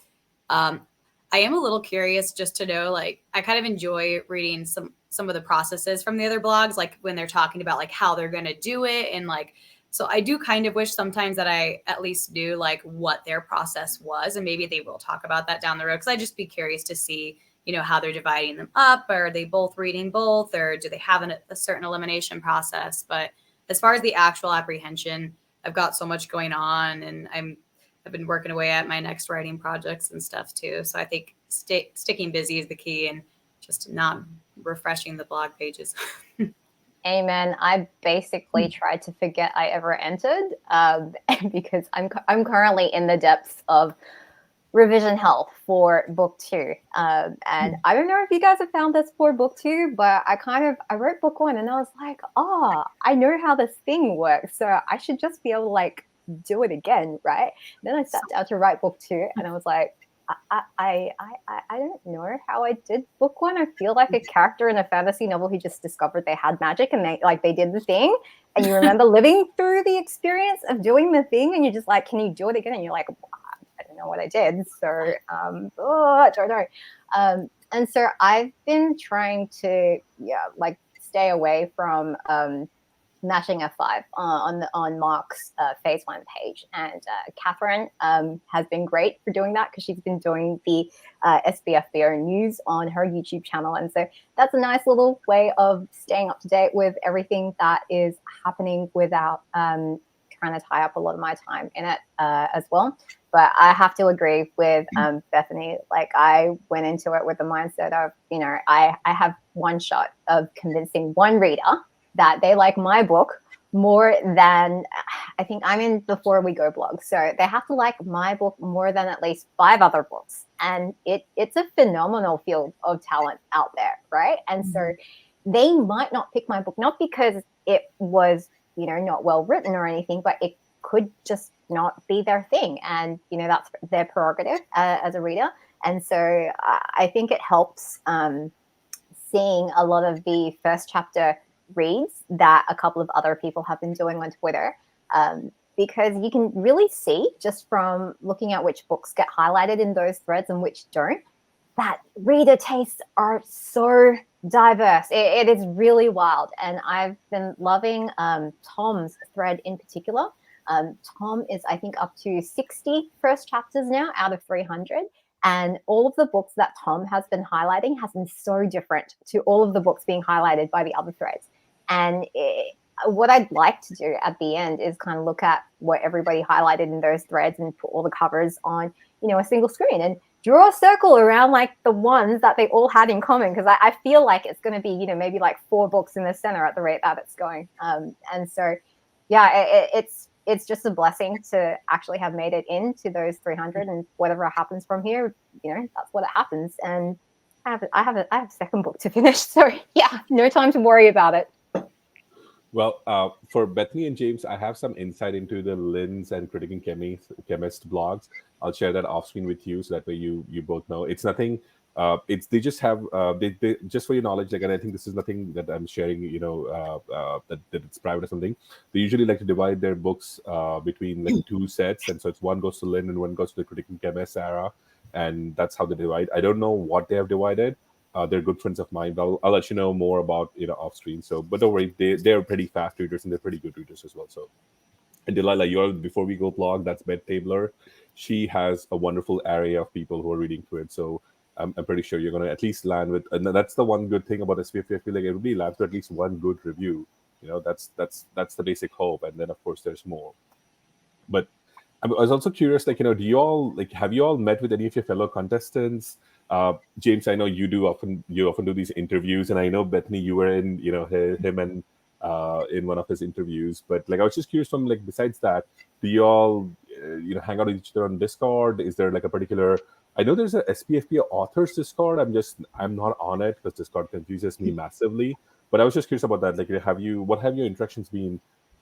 I am a little curious just to know, I kind of enjoy reading some of the processes from the other blogs, when they're talking about how they're going to do it. And so I do kind of wish sometimes that I at least knew what their process was, and maybe they will talk about that down the road. Cause I'd just be curious to see, how they're dividing them up. Are they both reading both, or do they have a certain elimination process? But as far as the actual apprehension, I've got so much going on, and I've been working away at my next writing projects and stuff too. So I think sticking busy is the key, and just not refreshing the blog pages. Amen. I basically tried to forget I ever entered because I'm currently in the depths of revision help for book 2. And I don't know if you guys have found this for book 2, but I wrote book 1 and I was like, oh, I know how this thing works. So I should just be able to like do it again, right? Then I sat down to write book 2 and I was like, I don't know how I did book 1. I feel like a character in a fantasy novel who just discovered they had magic and they did the thing. And you remember living through the experience of doing the thing and you're just like, can you do it again? And you're like, I don't know what I did. So, I don't know. And so I've been trying to, like stay away from mashing F5 on Mark's phase 1 page. And Catherine has been great for doing that because she's been doing the SPFBO news on her YouTube channel. And so that's a nice little way of staying up to date with everything that is happening without trying to tie up a lot of my time in it as well. But I have to agree with Bethany. Like I went into it with the mindset of, I have one shot of convincing one reader that they like my book more than, I think I'm in Before We Go blog. So they have to like my book more than at least 5 other books. And it's a phenomenal field of talent out there, right? And so they might not pick my book, not because it was, not well written or anything, but it could just not be their thing. And, that's their prerogative as a reader. And so I think it helps seeing a lot of the first chapter reads that a couple of other people have been doing on Twitter, because you can really see just from looking at which books get highlighted in those threads and which don't, that reader tastes are so diverse. It is really wild. And I've been loving Tom's thread in particular. Tom is, I think, up to 60 first chapters now out of 300. And all of the books that Tom has been highlighting has been so different to all of the books being highlighted by the other threads. And what I'd like to do at the end is kind of look at what everybody highlighted in those threads and put all the covers on, a single screen and draw a circle around like the ones that they all had in common. Because I feel like it's going to be, maybe like 4 books in the center at the rate that it's going. And so, it's just a blessing to actually have made it into those 300, and whatever happens from here, that's what it happens. And I have a second book to finish. So yeah, no time to worry about it. Well, for Bethany and James, I have some insight into the Lins and Critic and Chemist blogs. I'll share that off screen with you, so that way you both know. It's nothing. They just have they just for your knowledge. Like, and I think this is nothing that I'm sharing. That it's private or something. They usually like to divide their books between like 2 sets, and so it's one goes to Lin and one goes to the Critic and Chemist era, and that's how they divide. I don't know what they have divided. They're good friends of mine, but I'll let you know more about off screen. So, but don't worry, they're pretty fast readers and they're pretty good readers as well. So, and Delilah, your Before We Go blog, that's Beth Tabler. She has a wonderful array of people who are reading through it. So I'm pretty sure you're going to at least land with, and that's the one good thing about SPF. I feel like everybody lands with at least one good review. That's the basic hope, and then of course there's more. But I was also curious, like, do you all have you all met with any of your fellow contestants? James, I know you often do these interviews, and I know Bethany, you were in him and in one of his interviews. But like, I was just curious from like, besides that, do you all hang out with each other on Discord? Is there like a particular? I know there's a SPFBO authors Discord. I'm not on it because Discord confuses me massively. But I was just curious about that. Like, what have your interactions been?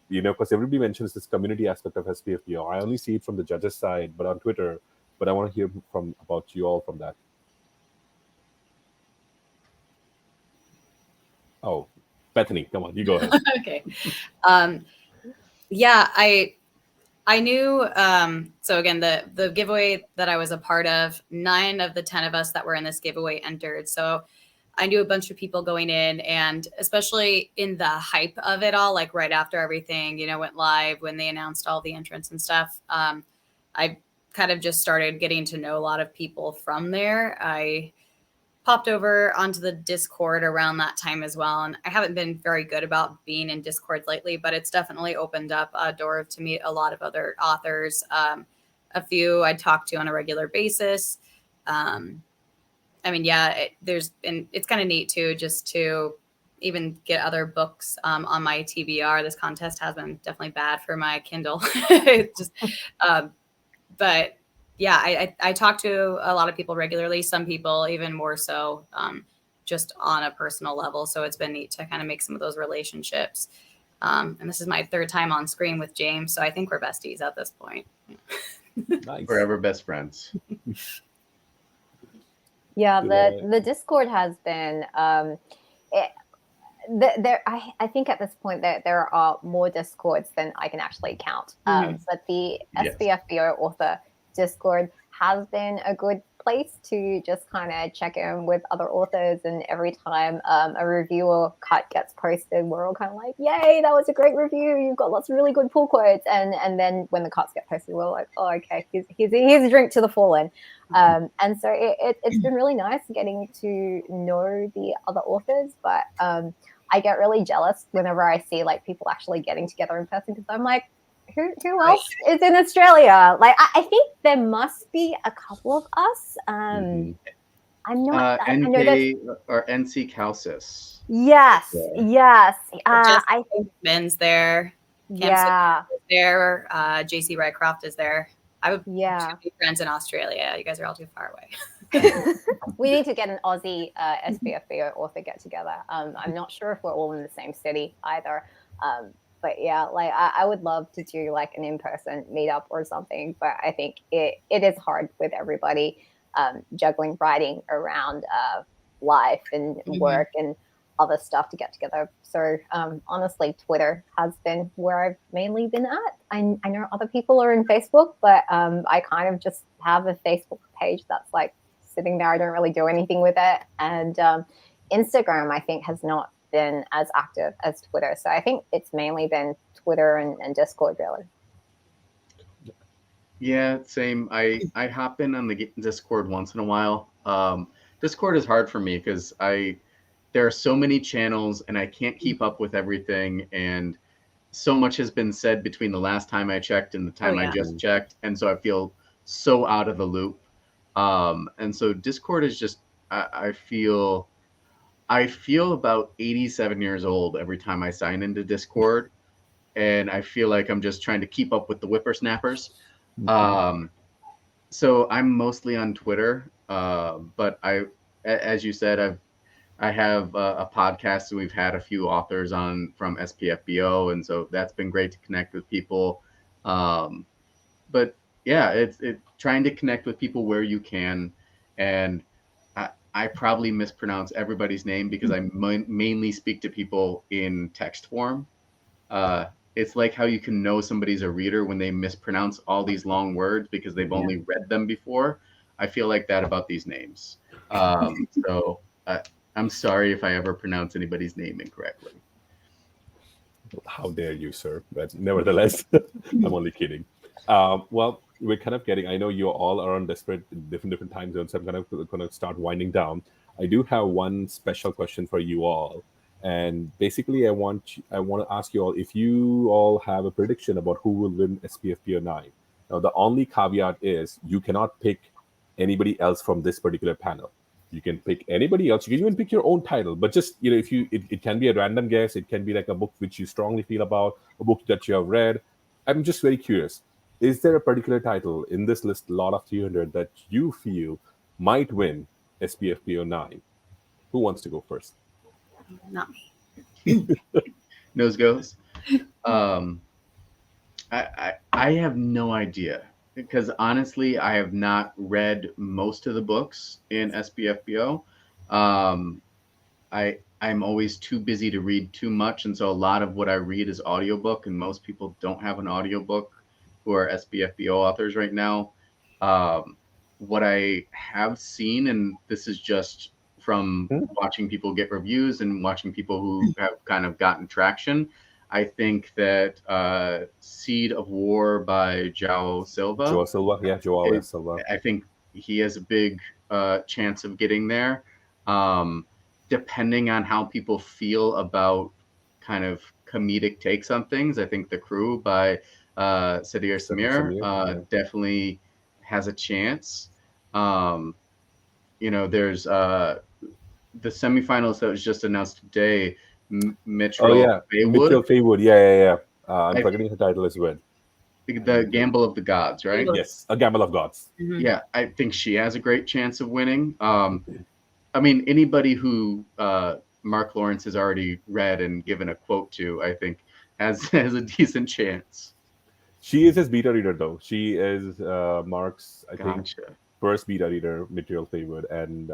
Because everybody mentions this community aspect of SPFBO. I only see it from the judges' side, but on Twitter. But I want to hear about you all from that. Oh, Bethany, come on, you go ahead. Okay. Yeah, I knew, so again, the giveaway that I was a part of, 9 of the 10 of us that were in this giveaway entered. So I knew a bunch of people going in, and especially in the hype of it all, like right after everything, went live, when they announced all the entrants and stuff, I kind of just started getting to know a lot of people from there. I popped over onto the Discord around that time as well. And I haven't been very good about being in Discord lately, but it's definitely opened up a door to meet a lot of other authors. A few I talk to on a regular basis. It's kind of neat too, just to even get other books on my TBR. This contest has been definitely bad for my Kindle. But yeah, I talk to a lot of people regularly, some people even more so, just on a personal level. So it's been neat to kind of make some of those relationships. And this is my third time on screen with James, so I think we're besties at this point. Nice. Forever best friends. Yeah, the Discord has been I think at this point there are more Discords than I can actually count. But the SPFBO author Discord has been a good place to just kind of check in with other authors, and every time a review or cut gets posted, we're all kind of like, yay, that was a great review, you've got lots of really good pull quotes, and then when the cuts get posted, we're like, oh, okay, here's a drink to the fallen. And so it's been really nice getting to know the other authors, but I get really jealous whenever I see like people actually getting together in person, because I'm like, who else is in Australia? Like, I think there must be a couple of us. I'm not. I know NK or NC Calcis. Yes, yes. I think Ben's there. Yeah. There. JC Redcroft is there. I would be friends in Australia. You guys are all too far away. We need to get an Aussie SPFBO author get together. I'm not sure if we're all in the same city either. But yeah, like I would love to do like an in-person meetup or something. But I think it is hard with everybody juggling writing around life and work and other stuff to get together. So honestly, Twitter has been where I've mainly been at. I know other people are in Facebook, but I kind of just have a Facebook page that's like sitting there. I don't really do anything with it. And Instagram, I think, has not been as active as Twitter. So I think it's mainly been Twitter and Discord, really. Yeah, same. I hop in on the Discord once in a while. Discord is hard for me because there are so many channels and I can't keep up with everything, and so much has been said between the last time I checked and the time I just checked, and so I feel so out of the loop. And so Discord is just I feel about 87 years old every time I sign into Discord, and I feel like I'm just trying to keep up with the whippersnappers. So I'm mostly on Twitter, but as you said, I have a podcast, and we've had a few authors on from SPFBO, and so that's been great to connect with people. But yeah, it's trying to connect with people where you can, and I probably mispronounce everybody's name because I mainly speak to people in text form. It's like how you can know somebody's a reader when they mispronounce all these long words because they've only read them before. I feel like that about these names. So I'm sorry if I ever pronounce anybody's name incorrectly. How dare you, sir? But nevertheless, I'm only kidding. Well, we're kind of getting, I know you all are on different time zones, so I'm kind of going to start winding down. I do have one special question for you all. And basically, I want to ask you all if you all have a prediction about who will win SPFBO 9. Now, the only caveat is you cannot pick anybody else from this particular panel. You can pick anybody else. You can even pick your own title, but just, if it can be a random guess. It can be like a book which you strongly feel about, a book that you have read. I'm just very curious. Is there a particular title in this list, lot of 300, that you feel might win SPFBO 9? Who wants to go first? Not me. Nose goes. I have no idea, because honestly, I have not read most of the books in SPFBO. I'm always too busy to read too much, and so a lot of what I read is audiobook, and most people don't have an audiobook who are SPFBO authors right now. What I have seen, and this is just from watching people get reviews and watching people who have kind of gotten traction, I think that Seed of War by João Silva. João Silva. I think he has a big chance of getting there. Depending on how people feel about kind of comedic takes on things, I think The Crew by Sadir Samir definitely has a chance. There's the semifinals that was just announced today. Mitchell Faywood. Mitchell Faywood. Yeah. I'm forgetting her title as well. The Gamble of the Gods, right? Yes, A Gamble of Gods. Mhm. Yeah, I think she has a great chance of winning. I mean, anybody who Mark Lawrence has already read and given a quote to, I think, has a decent chance. She is his beta reader, though. She is Mark's, I think, Gotcha. first beta reader material favorite, and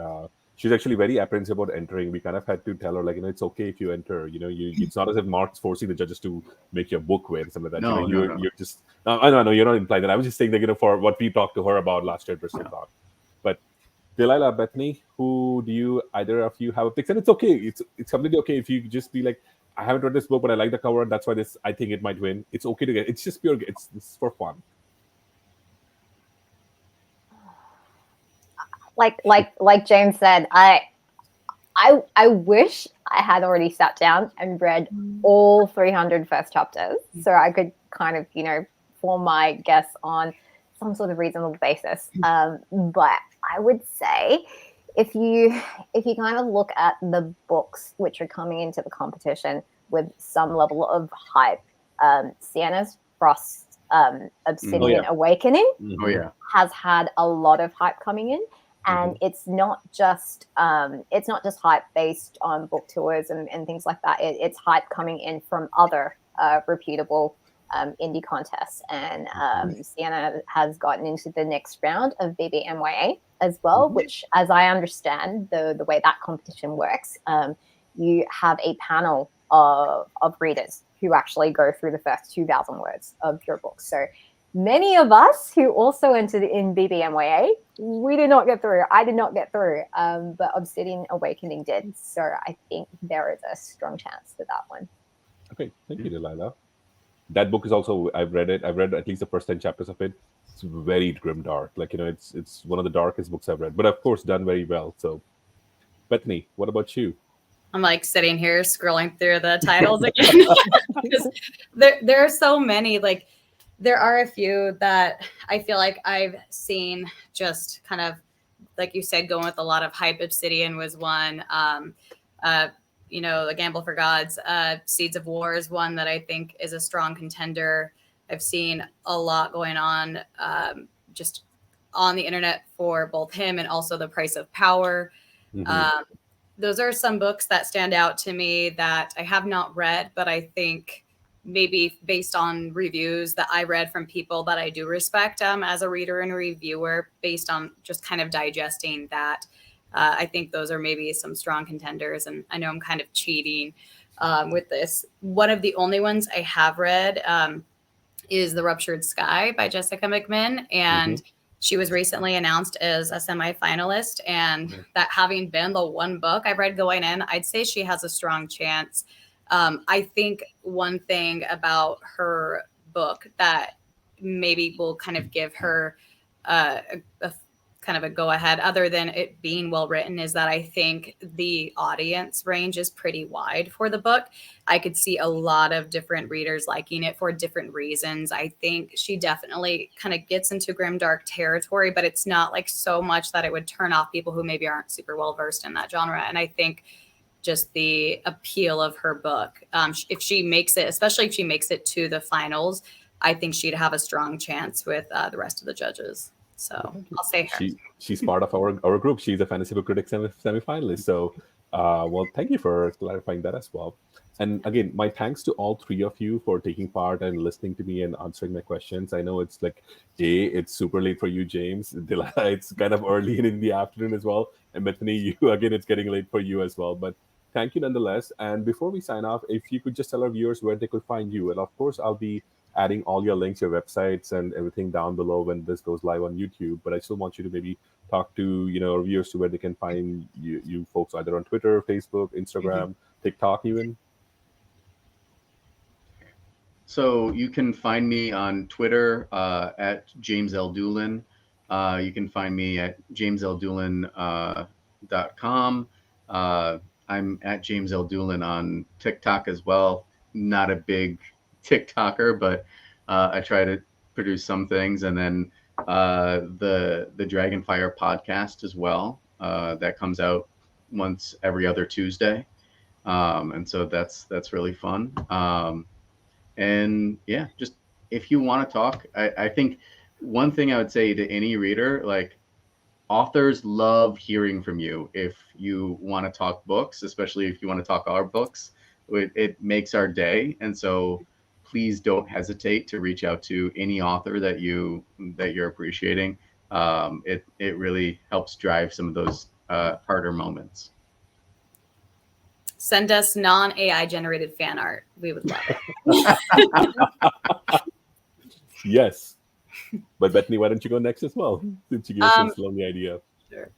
she's actually very apprehensive about entering. We kind of had to tell her, like, it's okay if you enter. It's not as if Mark's forcing the judges to make your book win, something like that. No, no. You're just. No, I know, you're not implying that. I was just saying that, for what we talked to her about last year, Bristol Talk. But Delilah, Bethany, who do you, either of you have a pick? And it's okay. It's completely okay if you just be like, I haven't read this book, but I like the cover, and that's why I think it might win. It's okay to get. It's just pure. It's for fun. Like James said, I wish I had already sat down and read all 300 first chapters, so I could kind of form my guess on some sort of reasonable basis. But I would say if you kind of look at the books which are coming into the competition with some level of hype, Sienna's Frost, Obsidian Awakening Oh yeah. has had a lot of hype coming in. And it's not just hype based on book tours and things like that. It's hype coming in from other reputable indie contests. And Sienna has gotten into the next round of BBMYA as well, which, as I understand the way that competition works, you have a panel of readers who actually go through the first 2,000 words of your book. So many of us who also entered in BBMYA, we did not get through. I did not get through, but Obsidian Awakening did. So I think there is a strong chance for that one. Okay, thank you, Delilah. That book is also, I've read it. I've read at least the first 10 chapters of it. It's very grim dark. Like, it's one of the darkest books I've read, but of course done very well. So, Bethany, what about you? I'm like sitting here scrolling through the titles again because there are so many. Like, there are a few that I feel like I've seen just kind of, like you said, going with a lot of hype. Obsidian was one. The Gamble for Gods, Seeds of War is one that I think is a strong contender. I've seen a lot going on just on the internet for both him and also The Price of Power. Those are some books that stand out to me that I have not read, but I think maybe based on reviews that I read from people that I do respect as a reader and a reviewer, based on just kind of digesting that, I think those are maybe some strong contenders. And I know I'm kind of cheating with this. One of the only ones I have read is The Ruptured Sky by Jessica McMinn. And she was recently announced as a semifinalist. And that having been the one book I read going in, I'd say she has a strong chance. I think one thing about her book that maybe will kind of give her a kind of a go ahead, other than it being well written, is that I think the audience range is pretty wide for the book. I could see a lot of different readers liking it for different reasons. I think she definitely kind of gets into grimdark territory, but it's not like so much that it would turn off people who maybe aren't super well versed in that genre. And I think just the appeal of her book, if she makes it, especially if she makes it to the finals, I think she'd have a strong chance with the rest of the judges. So I'll say her. She's part of our group. She's a Fantasy Book Critic semi-finalist. So, well, thank you for clarifying that as well. And again, my thanks to all three of you for taking part and listening to me and answering my questions. I know it's like, it's super late for you, James. Delilah, it's kind of early in the afternoon as well. And Bethany, you, again, it's getting late for you as well. But thank you nonetheless. And before we sign off, if you could just tell our viewers where they could find you. And of course, I'll be adding all your links, your websites, and everything down below when this goes live on YouTube. But I still want you to maybe talk to our viewers to where they can find you folks, either on Twitter, Facebook, Instagram, TikTok, even. So you can find me on Twitter at James L. Dulin. You can find me at jamesldulin.com. I'm at James L. Dulin on TikTok as well. Not a big TikToker, but I try to produce some things. And then the Dragonfire podcast as well. That comes out once every other Tuesday. And so that's really fun. And yeah, just if you want to talk, I think one thing I would say to any reader, like, authors love hearing from you. If you want to talk books, especially if you want to talk our books, it makes our day. And so please don't hesitate to reach out to any author that you're appreciating. It really helps drive some of those harder moments. Send us non-AI generated fan art. We would love it. Yes. But Bethany, why don't you go next as well? Since you gave us this lovely idea. Sure.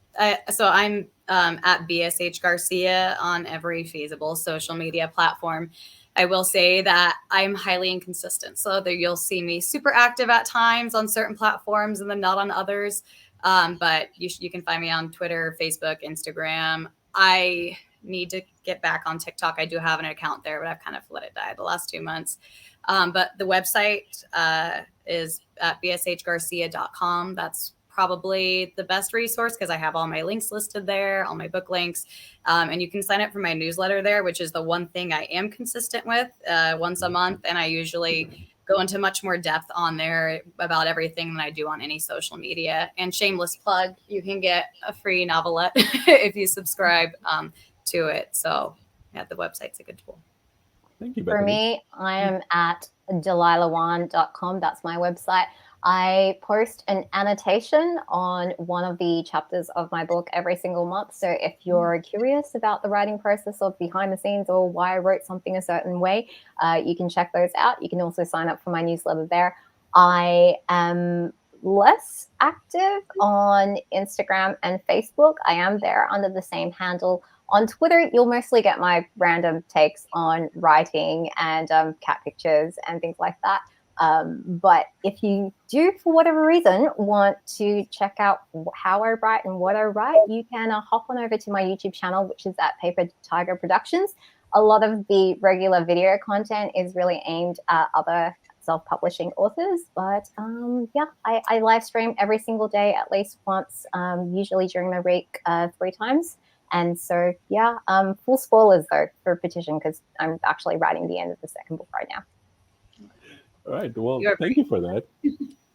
So I'm at BSH Garcia on every feasible social media platform. I will say that I'm highly inconsistent. So there you'll see me super active at times on certain platforms and then not on others. But you can find me on Twitter, Facebook, Instagram. I need to get back on TikTok. I do have an account there, but I've kind of let it die the last 2 months. But the website is at bshgarcia.com. That's probably the best resource because I have all my links listed there, all my book links. And you can sign up for my newsletter there, which is the one thing I am consistent with once a month. And I usually go into much more depth on there about everything that I do on any social media. And shameless plug, you can get a free novelette if you subscribe to it. So yeah, the website's a good tool. Thank you, For Bethany. me, I am at delilahwaan.com. That's my website. I post an annotation on one of the chapters of my book every single month. So if you're curious about the writing process or behind the scenes or why I wrote something a certain way, you can check those out. You can also sign up for my newsletter there. I am less active on Instagram and Facebook. I am there under the same handle. On Twitter, you'll mostly get my random takes on writing and cat pictures and things like that. But if you do, for whatever reason, want to check out how I write and what I write, you can hop on over to my YouTube channel, which is at Paper Tiger Productions. A lot of the regular video content is really aimed at other self-publishing authors. But yeah, I live stream every single day, at least once, usually during the week, 3 times. And so, yeah, full spoilers, though, for Petition, because I'm actually writing the end of the second book right now. All right. Well, thank you for that.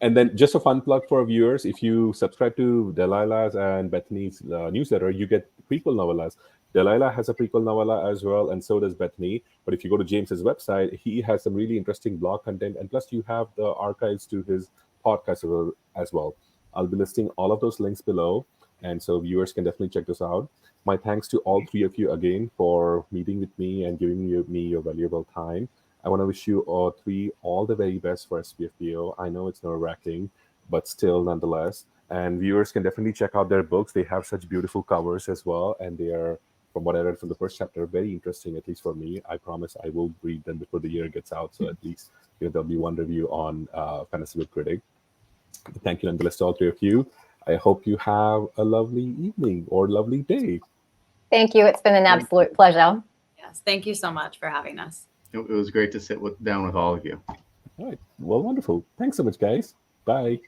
And then just a fun plug for our viewers. If you subscribe to Delilah's and Bethany's newsletter, you get prequel novellas. Delilah has a prequel novella as well, and so does Bethany. But if you go to James's website, he has some really interesting blog content. And plus, you have the archives to his podcast as well. I'll be listing all of those links below. And so viewers can definitely check this out. My thanks to all 3 of you again for meeting with me and giving me your valuable time. I want to wish you all 3 all the very best for SPFBO. I know it's nerve-wracking, but still nonetheless. And viewers can definitely check out their books. They have such beautiful covers as well. And they are, from what I read from the first chapter, very interesting, at least for me. I promise I will read them before the year gets out. So at least there'll be one review on Fantasy Book Critic. Thank you nonetheless to all 3 of you. I hope you have a lovely evening or lovely day. Thank you. It's been an absolute pleasure. Yes, thank you so much for having us. It was great to sit down with all of you. All right. Well, wonderful. Thanks so much, guys. Bye.